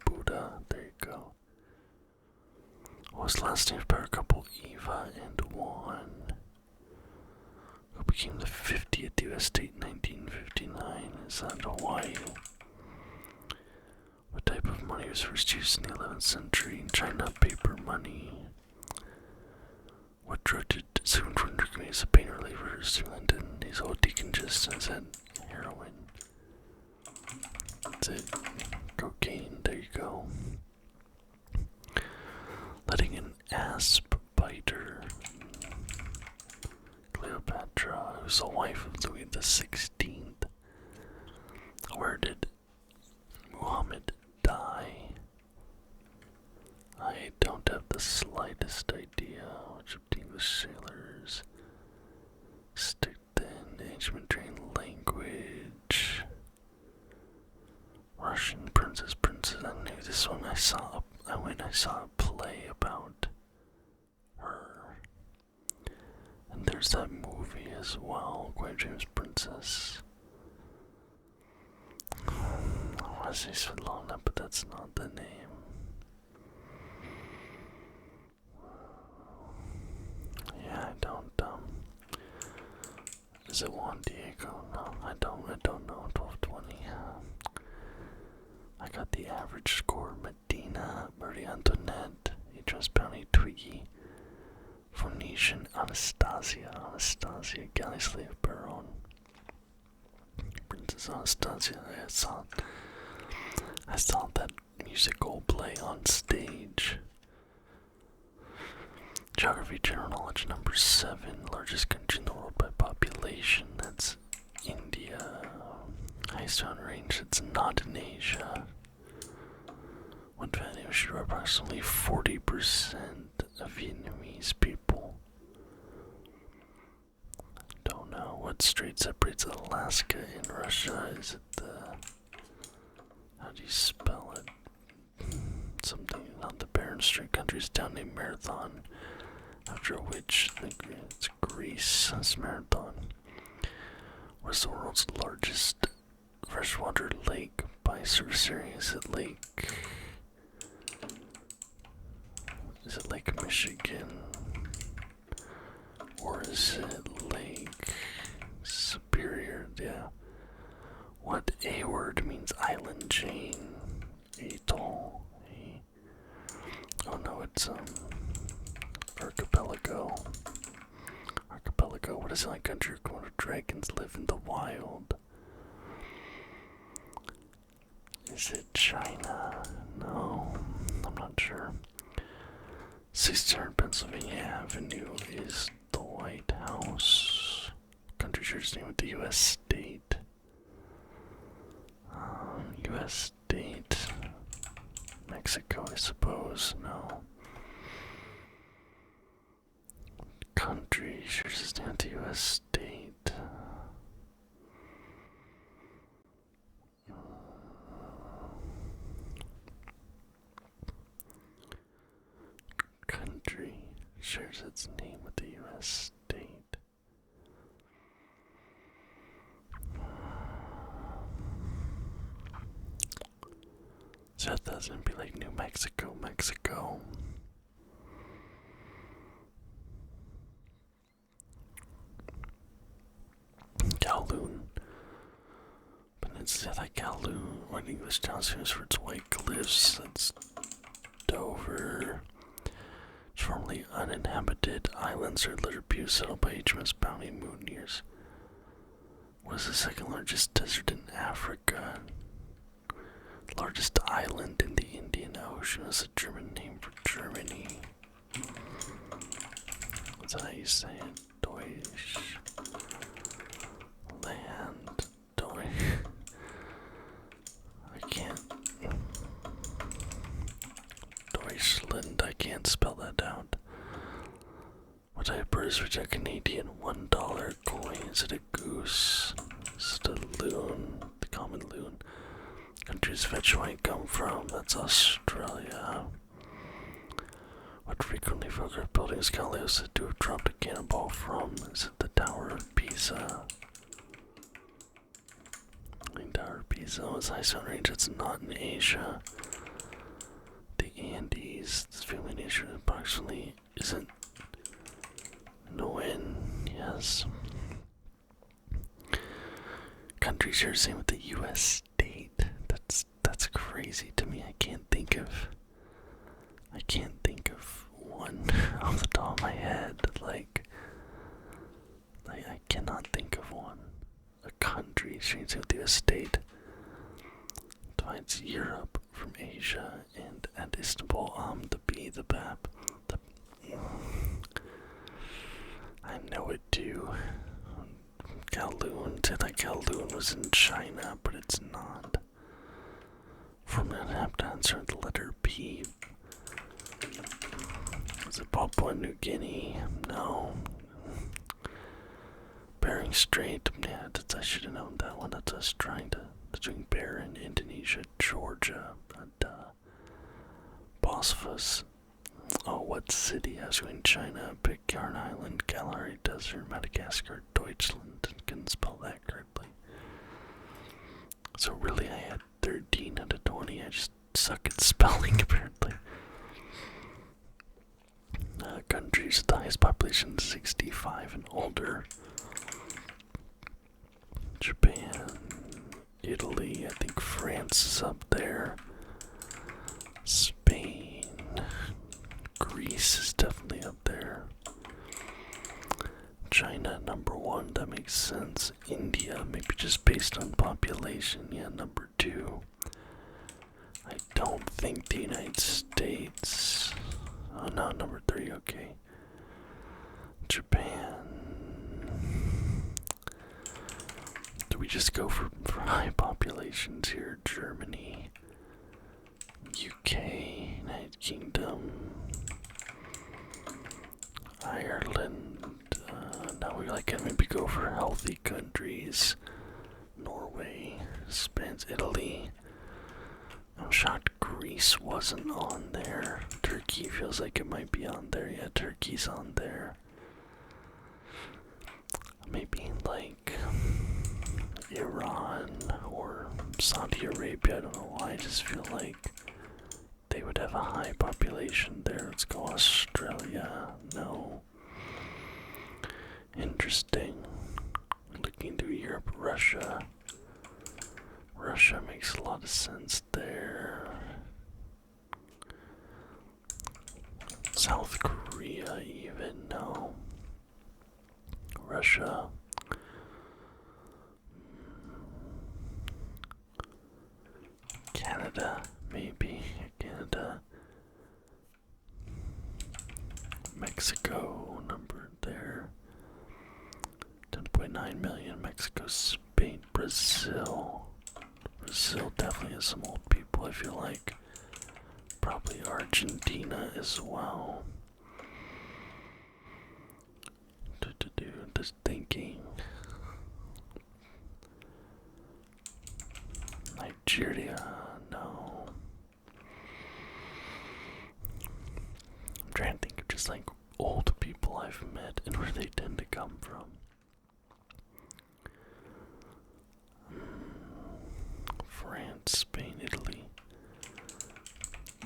Buddha? There you go. What was the last name of power couple Eva and Juan, who became the 50th U.S. state in 1959? Is that Hawaii? What type of money was first used in the 11th century in China? Paper money. What drug did Sigmund Freud recommend as a pain reliever to London? These old decongestants and heroin. That's it. Cocaine. There you go. Letting an asp bite her. Cleopatra, who's the wife of Louis XVI. Where did Muhammad die? I don't have the slightest idea. Which of the English sailors stick thin ancient train language? Russian princess. I knew this one. I saw a play about her. And there's that movie as well, Queen James Princess. I want to say Svetlana, but that's not the name. Yeah, I don't, is it Juan Diego? No, I don't know. 1220. I got the average score. Medina. Elena, Marie Antoinette, Idris Bounty, Twiggy, Phoenician, Anastasia, Galley Slave Baron, Princess Anastasia. I saw that musical play on stage. Geography General Knowledge number 7, largest country in the world by population. That's India. Highest mountain range, it's not in Asia. What value should approximately 40% of Vietnamese people? Don't know. What strait separates Alaska and Russia? Is it the... How do you spell it? Something on the Barren Strait countries down named Marathon, after which it's Greece. That's Marathon. What's the world's largest freshwater lake by surface area? Is it Lake Michigan? Or is it Lake Superior? Yeah. What A word means island chain? Atoll. Oh no, it's archipelago. Archipelago. What is it like country where dragons live in the wild? Is it China? No, I'm not sure. 1600 Pennsylvania Avenue is the White House. Country shares name with the U.S. state. U.S. state. Mexico, I suppose. No. Country shares its name with the U.S. state. Country shares its name with the U.S. state. So that doesn't be like New Mexico, Mexico. Kowloon. Peninsula like Kowloon, or an English town famous for its white cliffs. That's Dover. It's formerly uninhabited. Islands are littered few settled by HMS Bounty mutineers. What is the second largest desert in Africa? Largest island in the Indian Ocean is a German name for Germany. What's that how you say it? Deutsch. Land. Deutsch. I can't. Deutschland. I can't spell that out. What type of bird is a Canadian $1 coin? Is it a goose? Is it a loon? The common loon. Countries fetch white come from? That's Australia. What frequently photographed buildings Galileo said to have dropped a cannonball from? Is it the Tower of Pisa? The Tower of Pisa is high mountain range. It's not in Asia. The Andes. This family nation approximately isn't. Nguyen, yes. Country shares same with the U.S. state. That's crazy to me. I can't think of one off the top of my head. Like I cannot think of one. A country shares same with the U.S. state. Divides Europe from Asia, and at Istanbul, the B, the BAP, the. I know it too. Kowloon. Said that Kowloon was in China, but it's not. From an inhabitants are the letter P. Is it Papua New Guinea? No. Bering Strait. Yeah, I should have known that one. That's us trying to. Doing Bering, Indonesia, Georgia, and Bosphorus. Oh, what city? I was going China, Pitcairn Island, Kalahari Desert, Madagascar, Deutschland. Couldn't spell that correctly. So really, I had 13 out of 20. I just suck at spelling, apparently. Countries with the highest population, 65 and older. Japan, Italy, I think France is up there. Spain. Greece is definitely up there. China, #1, that makes sense. India, maybe just based on population, yeah, #2. I don't think the United States. Oh no, #3, okay. Japan. Do we just go for high populations here? Germany, UK, United Kingdom, Ireland. Now we can maybe go for healthy countries. Norway, Spain, Italy. I'm shocked Greece wasn't on there. Turkey feels like it might be on there. Yeah, Turkey's on there. Maybe like Iran or Saudi Arabia. I don't know why. I just feel like they would have a high population there. Let's go Australia. No. Interesting. Looking through Europe, Russia. Russia makes a lot of sense there. South Korea, even, no. Russia. Canada, maybe. Canada. Mexico, number there. 10.9 million. Mexico, Spain, Brazil. Brazil definitely has some old people, I feel like. Probably Argentina as well. Just thinking. Nigeria, no. I'm trying to think of just like old people I've met and where they tend to come from. France, Spain, Italy.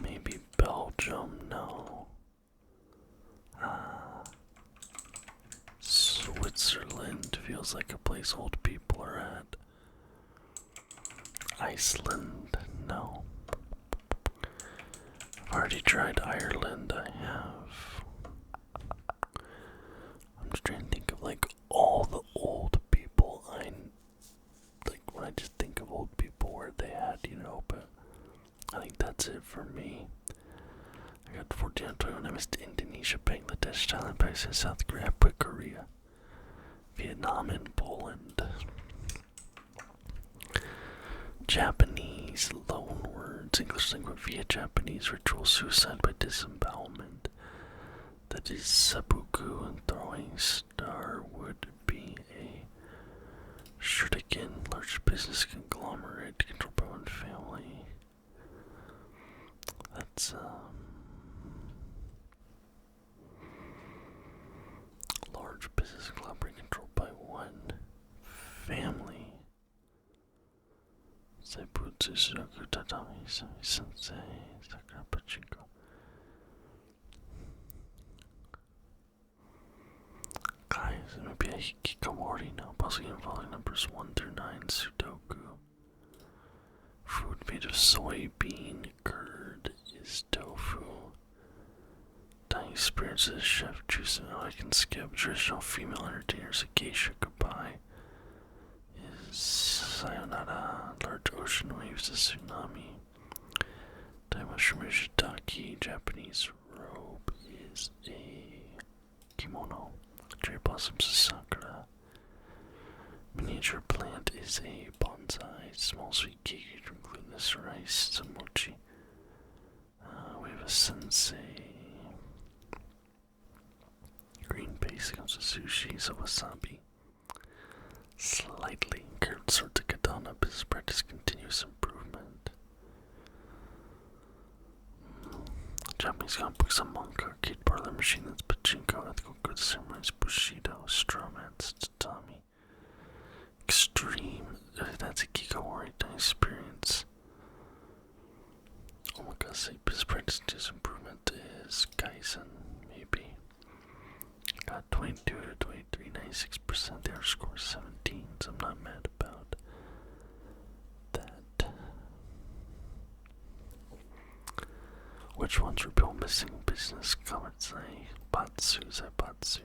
Maybe Belgium, no. Switzerland feels like a place old people are at. Iceland, no. I've already tried Ireland, I have. I'm just trying to think of like all the old people like when I just think of old people where they at, but I think that's it for me. I got 14 on 21. I missed Indonesia, Bangladesh, Thailand, Pakistan, South Korea, I put Korea, Vietnam, and Poland. Japanese loanwords, English language via Japanese, ritual suicide by disembowelment. That is seppuku, and throwing star would be a shuriken, large business conglomerate controlled by one family. That's large business conglomerate controlled by one family. Seibutsu, Sudoku, Tatami, Sensei, Sakura, Pachinko. Guys, maybe a hikikomori now. Puzzle game involving numbers 1 through 9, Sudoku. Food made of soybean curd is tofu. Dining experiences, chef choosing how I can skip. Traditional female entertainers, a geisha goodbye. Is sayonara. Large ocean waves, a tsunami. Thai mushroom shiitake. Japanese robe is a kimono. Cherry blossoms, a sakura. Miniature plant is a bonsai. Small sweet cake from glutinous rice, some mochi. We have a sensei. Green paste comes with sushi, so wasabi. Slightly curved sort of katana, business practice, continuous improvement. Japanese comic books, a manga, arcade parlor machine, that's pachinko, ethical goods, ceremonies, bushido, straw mats, tatami. Extreme, that's a Kikawari experience. Oh my god, say business practice improvement is Kaizen, maybe. Got 22 to 23, 96%. The average score is 17, so I'm not mad about that. Which ones reveal missing business comments say Batsu, Batsu.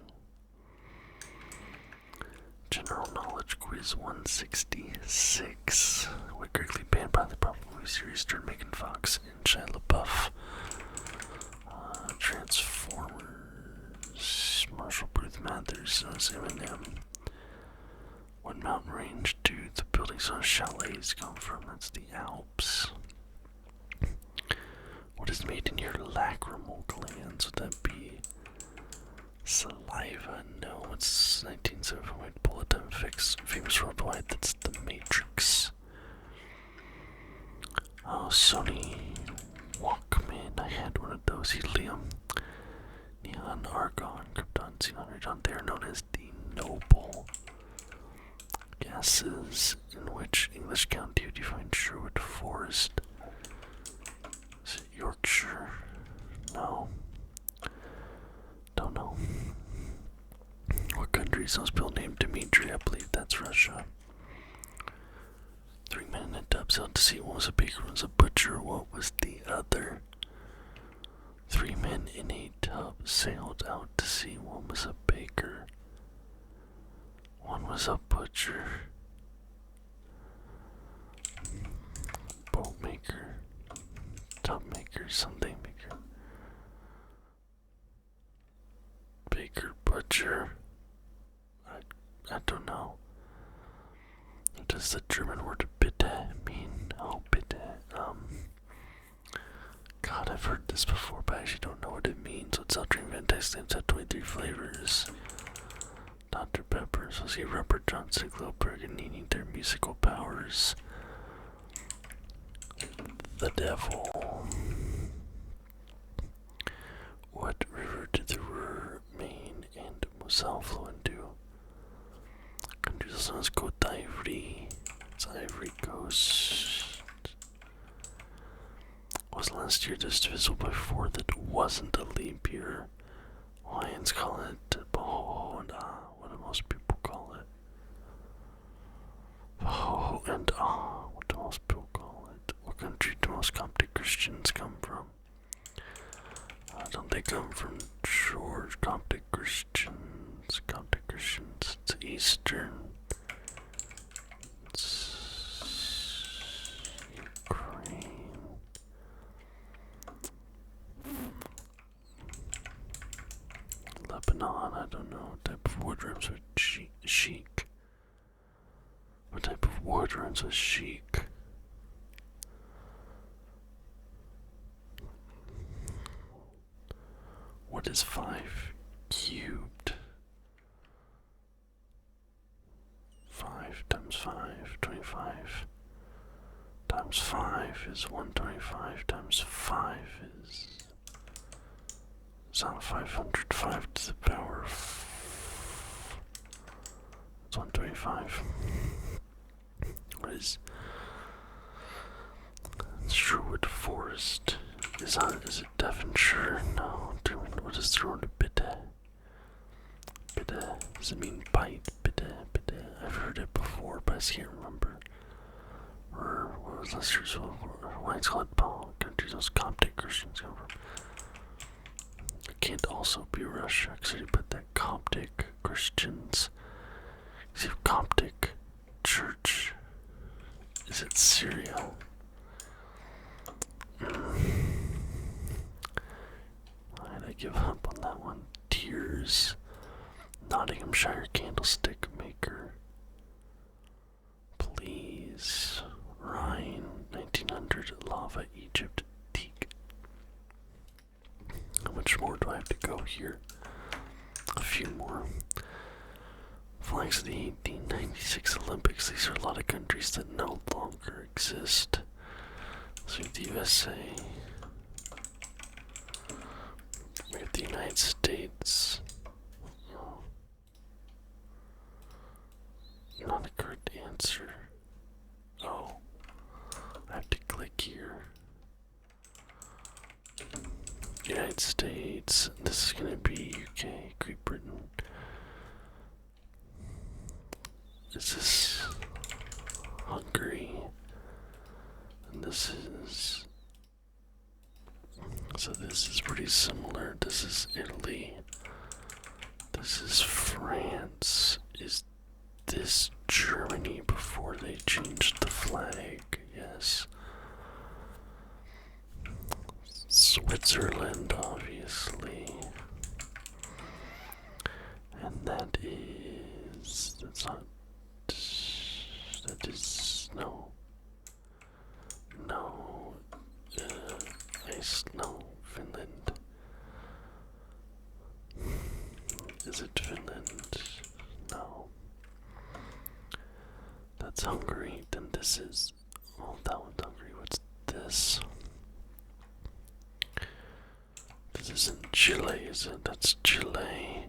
General Knowledge Quiz 166. What quickly banned by the Pop movie series starred Megan Fox and Shia LaBeouf. Transformers. Marshall Bruce Mathers knows Eminem. What mountain range do the buildings on chalets come from? That's the Alps. What is made in your lacrimal glands? Would that be saliva? No, it's 1975 bullet time fix. Famous worldwide, that's The Matrix. Oh, Sony Walkman. I had one of those. Helium, neon, argon, krypton, xenon, radon. They are known as the noble gases. In which English county would you find Sherwood Forest? Is it Yorkshire? No. Don't know. What country is those people named Dimitri? I believe that's Russia. 3 men in a tub sailed to sea. One was a baker, one was a butcher. What was the other? 3 men in a tub sailed out to sea. One was a baker. One was a butcher. Boat maker. Tub maker. Something maker. Baker, butcher. I don't know. What does the German word bitte mean? Oh, bitte. God, I've heard this before, but I actually don't know what it means. What's out drink Ventex names have 23 flavors. Dr. Pepper, Associate Robert Johnson, Glowberg, and needing their musical powers. The devil. What river did the Ruhr, Main, and Moselle flow into? Countries also known as Côte d'Ivory. It's Ivory Coast. Was last year just divisible by 4 that wasn't a leap year? Hawaiians call it Poho and Ah. What do most people call it? Poho and Ah. What do most people call it? What country do most Coptic Christians come from? Don't they come from George? Coptic Christians. Coptic Christians. It's Eastern. It's Ukraine. Lebanon. I don't know. What type of wood rhymes with chic? What type of wood rhymes with chic? What is 5 cubed? 5 times 5, 25. Times 5 is 125. Times 5 is... It's not 500. 5 to the power of... It's 125. What is... Sherwood Forest? Is it Devonshire? No. What is the word bitte? Bitte. Does it mean bite? Bitte, bitte. I've heard it before, but I can't remember. Or what was last year's Hawaiians call it Paul? Countries those Coptic Christians come from. It can't also be Russia, because I put that Coptic Christians. See, Coptic Church. Is it Syria? I give up on that one. Tears. Nottinghamshire candlestick maker. Please. Rhine. 1900. Lava. Egypt. Teak. How much more do I have to go here? A few more. Flags of the 1896 Olympics. These are a lot of countries that no longer exist. So the USA. We have the United States. Not a correct answer. Oh. I have to click here. United States. This is gonna be UK, Great Britain. This is Hungary. And this is really similar. This is Italy. This is France. Is this Germany before they changed the flag? Yes. Switzerland, obviously. And that's not, that is, no. No. No, Finland. Is it Finland? No. That's Hungary. Then this is, oh, that one's Hungary. What's this? This isn't Chile, is it? That's Chile.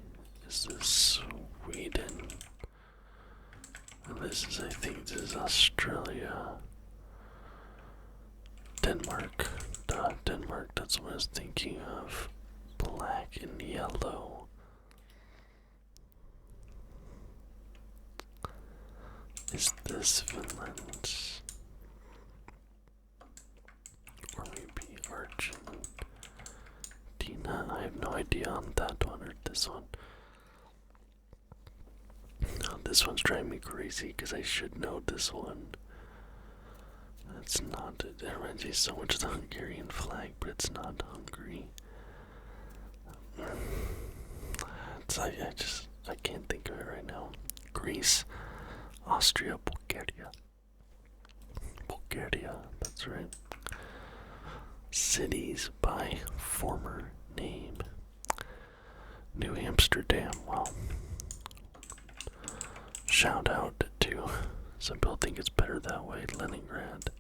Is this Sweden? And this is, I think this is Australia. Denmark. Denmark, that's what I was thinking of. Black and yellow. Is this Finland? Or maybe Argentina? I have no idea on that one or this one. No, this one's driving me crazy because I should know this one. It's not, it reminds me so much of the Hungarian flag, but it's not Hungary. I can't think of it right now. Greece, Austria, Bulgaria. Bulgaria, that's right. Cities by former name. New Amsterdam, well. Shout out to, some people think it's better that way, Leningrad.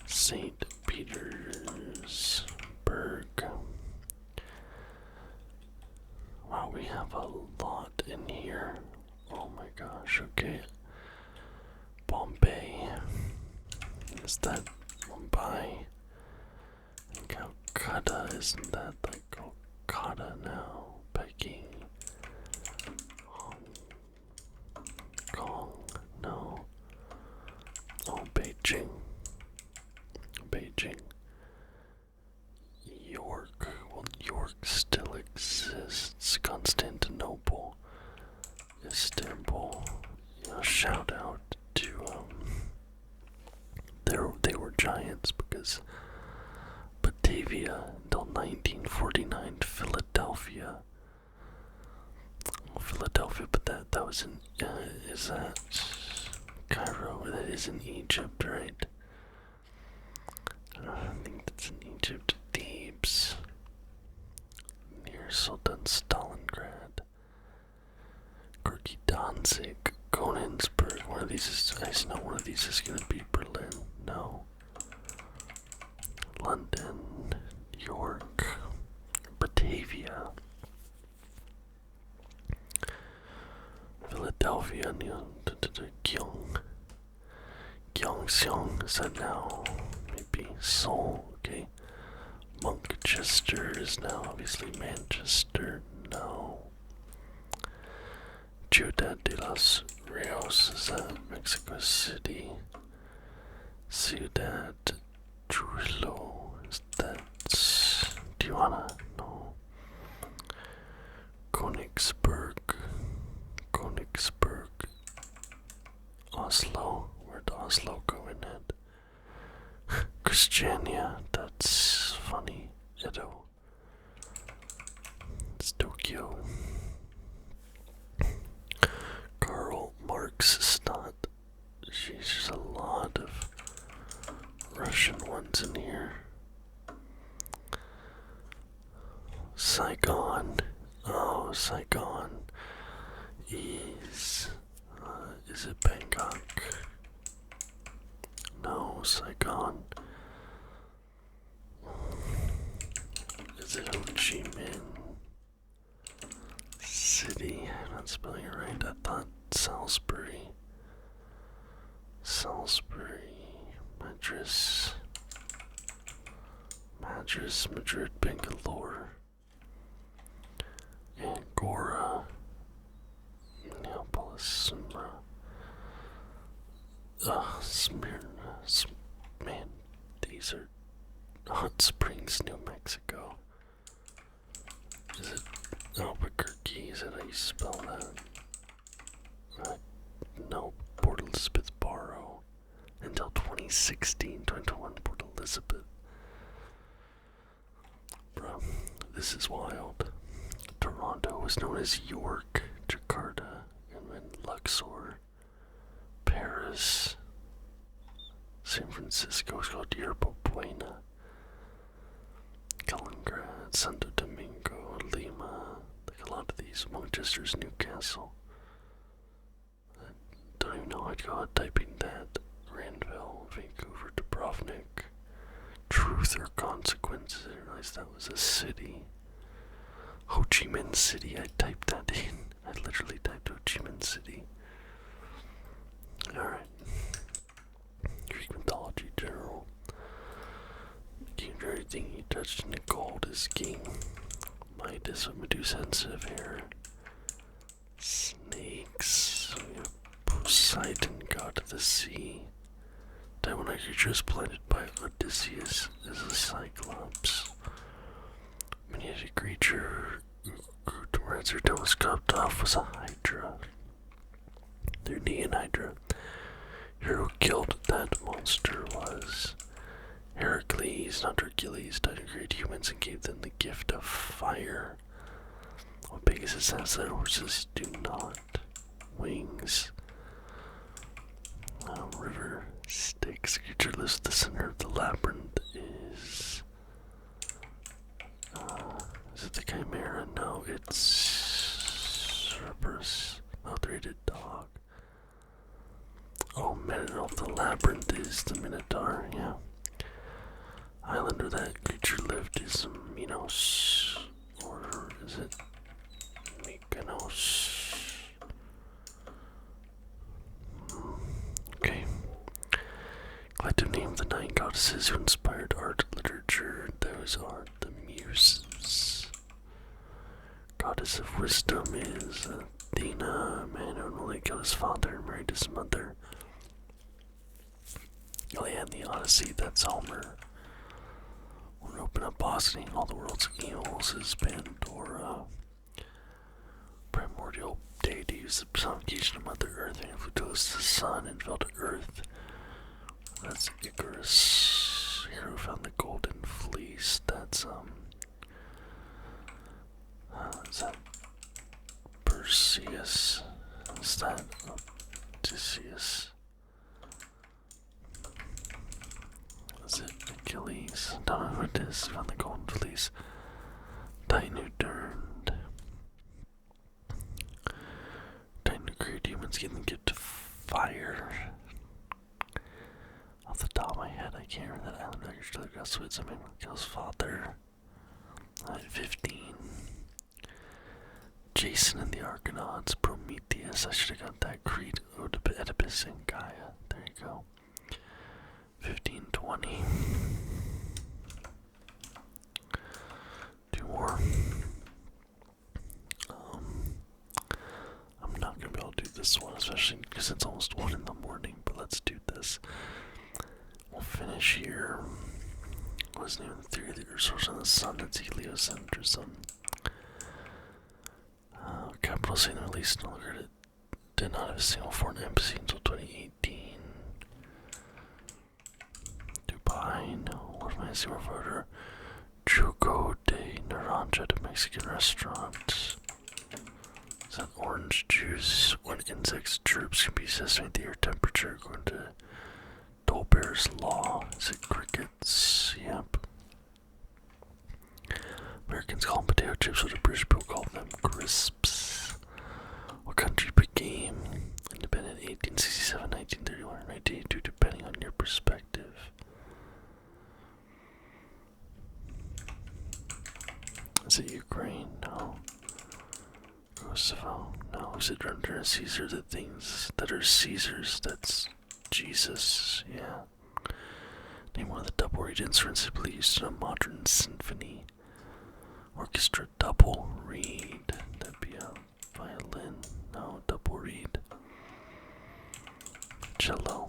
St. Petersburg. Wow, we have a lot in here. Oh my gosh, okay. Bombay. Is that Mumbai? Calcutta, isn't that like Calcutta now? Peking. Hong Kong, no. Oh, Beijing. Beijing. York. Well, York still exists. Constantinople. Istanbul. Shout out to they were giants because Batavia until 1949, Philadelphia. Well, Philadelphia, but that was in is that Cairo? That is in Egypt, right? I think that's in Egypt. Thebes. Near Sultan Stalingrad. Gorky Danzig. Konigsberg. One of these is, I know one of these is gonna be Berlin. No. London. York. Batavia. Philadelphia. Gyeongseong. Is that now? Maybe Seoul. Okay. Manchester is now obviously Manchester. No. Ciudad de los Rios, is that Mexico City? Ciudad Trujillo, is that, do you wanna know? Königsberg, Oslo, where'd Oslo go in it? Christiania, that's funny. Edo, it's Tokyo. Karl Marxstadt. She's just a lot of Russian ones in here. Saigon. Oh, Saigon is it Bangkok? No, Saigon. Is it Ho Chi Minh City? I'm not spelling it right. I thought Salisbury. Madrid, Bangalore, Angora, Minneapolis, Smyrna. Man, these are Hot Springs, New Mexico. Is it Albuquerque? Is that how you spell that? No, Port Elizabeth Borough. Until 2016, 2021, Port Elizabeth. Bro, this is wild. Toronto was known as York, Jakarta, and then Luxor. Paris. San Francisco is called Yerba Buena. Kaliningrad, Santo Domingo, Lima. Like a lot of these. Manchester's Newcastle. I don't even know how I'd go out typing that. Granville, Vancouver, Dubrovnik. Truth or Consequences. I didn't realize that was a city. Ho Chi Minh City. I typed that in. I literally typed Ho Chi Minh City. Alright. Greek mythology general. King of everything he touched in the gold is king. Midas with Medusa sensitive hair. Snakes. Poseidon, god of the sea. When a creature is blinded by Odysseus is a cyclops. Many-headed creature who towards her tail was chopped off was a hydra. Their Neon Hydra. Here who killed that monster was Heracles, not Hercules, died to create humans and gave them the gift of fire. What Pegasus has that horses do not. Wings. River Styx. Creature lives at the center of the labyrinth is it the Chimera? No, it's Cerberus. Oh, three-headed dog. Oh, Minotaur of the labyrinth is the Minotaur, yeah. Island where that creature lived is Minos, or is it Mykonos? Okay. Collective name of the 9 goddesses who inspired art, literature. Those are the Muses. Goddess of wisdom is Athena, man who only killed his father and married his mother. Iliad and the Odyssey, that's Homer. We're open up Boston, all the world's evils is Pandora. Primordial deities, the personification of Mother Earth, and Pluto's the sun and fell to Earth. That's Icarus. Hero who found the golden fleece. That's is that Perseus? Is that Odysseus? Is it Achilles? Don't know who it is. Found the golden fleece. Titan who turned. Titan who created humans, getting them gift of fire. Off the top of my head, I can't remember that island record. Still got Swiss. I mean, kills father. 15. Jason and the Argonauts. Prometheus. I should have got that. Creed, Oedipus, and Gaia. There you go. 15, 20. 2 more. I'm not gonna be able to do this one, especially because it's almost 1 in the morning. But let's do this. We'll finish here. What's the name of the theory of the Earth source on the sun? It's heliocentrism. Capital City released no longer did not have a single foreign embassy until 2018. Dubai, no. What am I seeing for? Jugo de Naranja, the Mexican restaurant. Is that orange juice? When insects chirps can be assessed the air temperature according to Dolbear's law. Is it crickets? Yep. Americans call them potato chips, what the British people call them crisps. What country became independent in 1867, 1931, or 1982, depending on your perspective? Is it Ukraine? No. Kosovo? No. Is it under Caesar? The things that are Caesar's, that's Jesus, yeah. Name one of the double regents principally used in a modern symphony. Orchestra double reed. That'd be a violin. No, double reed. Cello.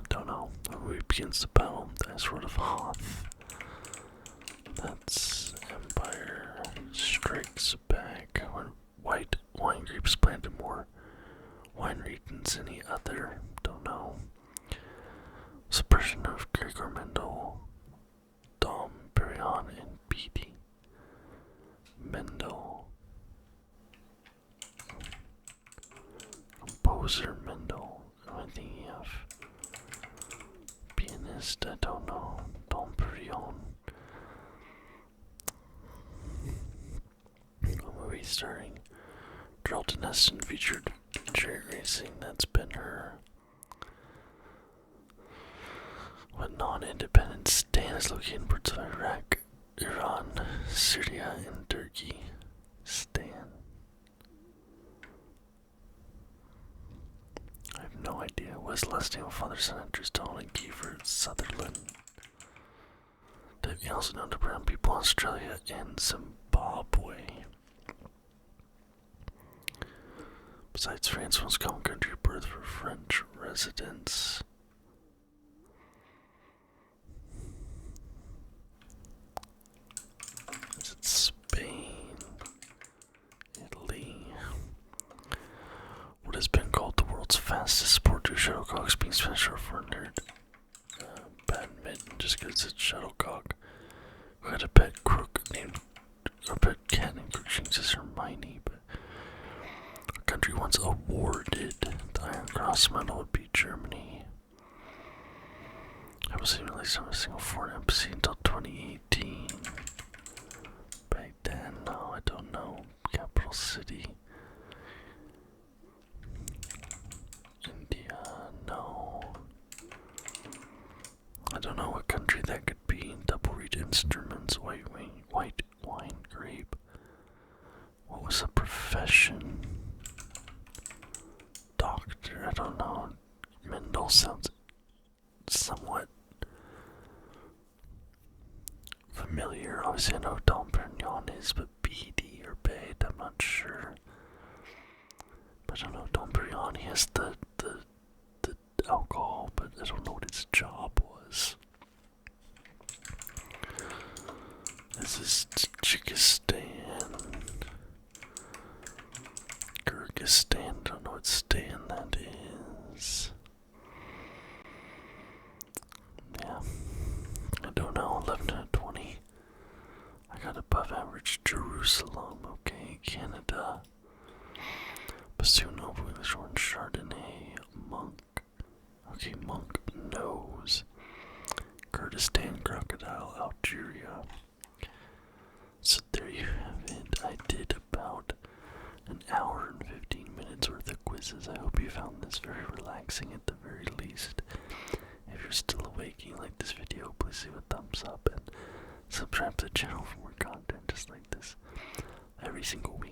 Don't know. Who begins the battle? The Sword of Hoth. That's Empire Strike. Strikes Back. White wine grapes planted more wine regions than any other. Don't know. Suppression of Gregor Mendel, Dom Perignon, and Beatty. Mendel. Composer Mendel. Am I thinking of? Pianist, I don't know. Dom Perignon. A movie starring Charlton Heston featured chariot racing. That's been her. What non-independent state is located in parts of Iraq, Iran, Syria, and Turkey? Stan. I have no idea. What is the last name of father, son, actors Donald and Kiefer Sutherland? They're also known to brown people in Australia and Zimbabwe. Besides France, most common country of birth for French residents. Is it Spain? Italy? What has been called the world's fastest sport to shuttlecocks, being Spanish short for nerd? Badminton, just because it's shuttlecock. Who had a pet crook named, or pet cat named Crookshanks Hermione, but a country once awarded the Iron Cross medal would be Germany. I wasn't released on a single foreign embassy until 2018. Back then, no, I don't know. Capital city. India, no. I don't know what country that could be. Double reed instruments, white wine grape. What was the profession? Doctor, I don't know. Mendel sounds somewhat familiar. Obviously I know Dom Perignon is, but BD or Bade, I'm not sure. But I don't know, Dom Perignon, he has the alcohol, but I don't know what his job was. This is Tajikistan. Kyrgyzstan, don't know what stan that is. Yeah, I don't know, 11 out of 20. I got above average Jerusalem, okay, Canada. Bassoon, Oval, English Orange, Chardonnay, Monk. Okay, Monk nose. Kurdistan, Crocodile, Algeria. So there you have it. I did about an hour and 15 minutes worth of quizzes. I hope you found this very relaxing at the very least. If you're still awake and you like this video, please leave a thumbs up and subscribe to the channel for more content just like this every single week.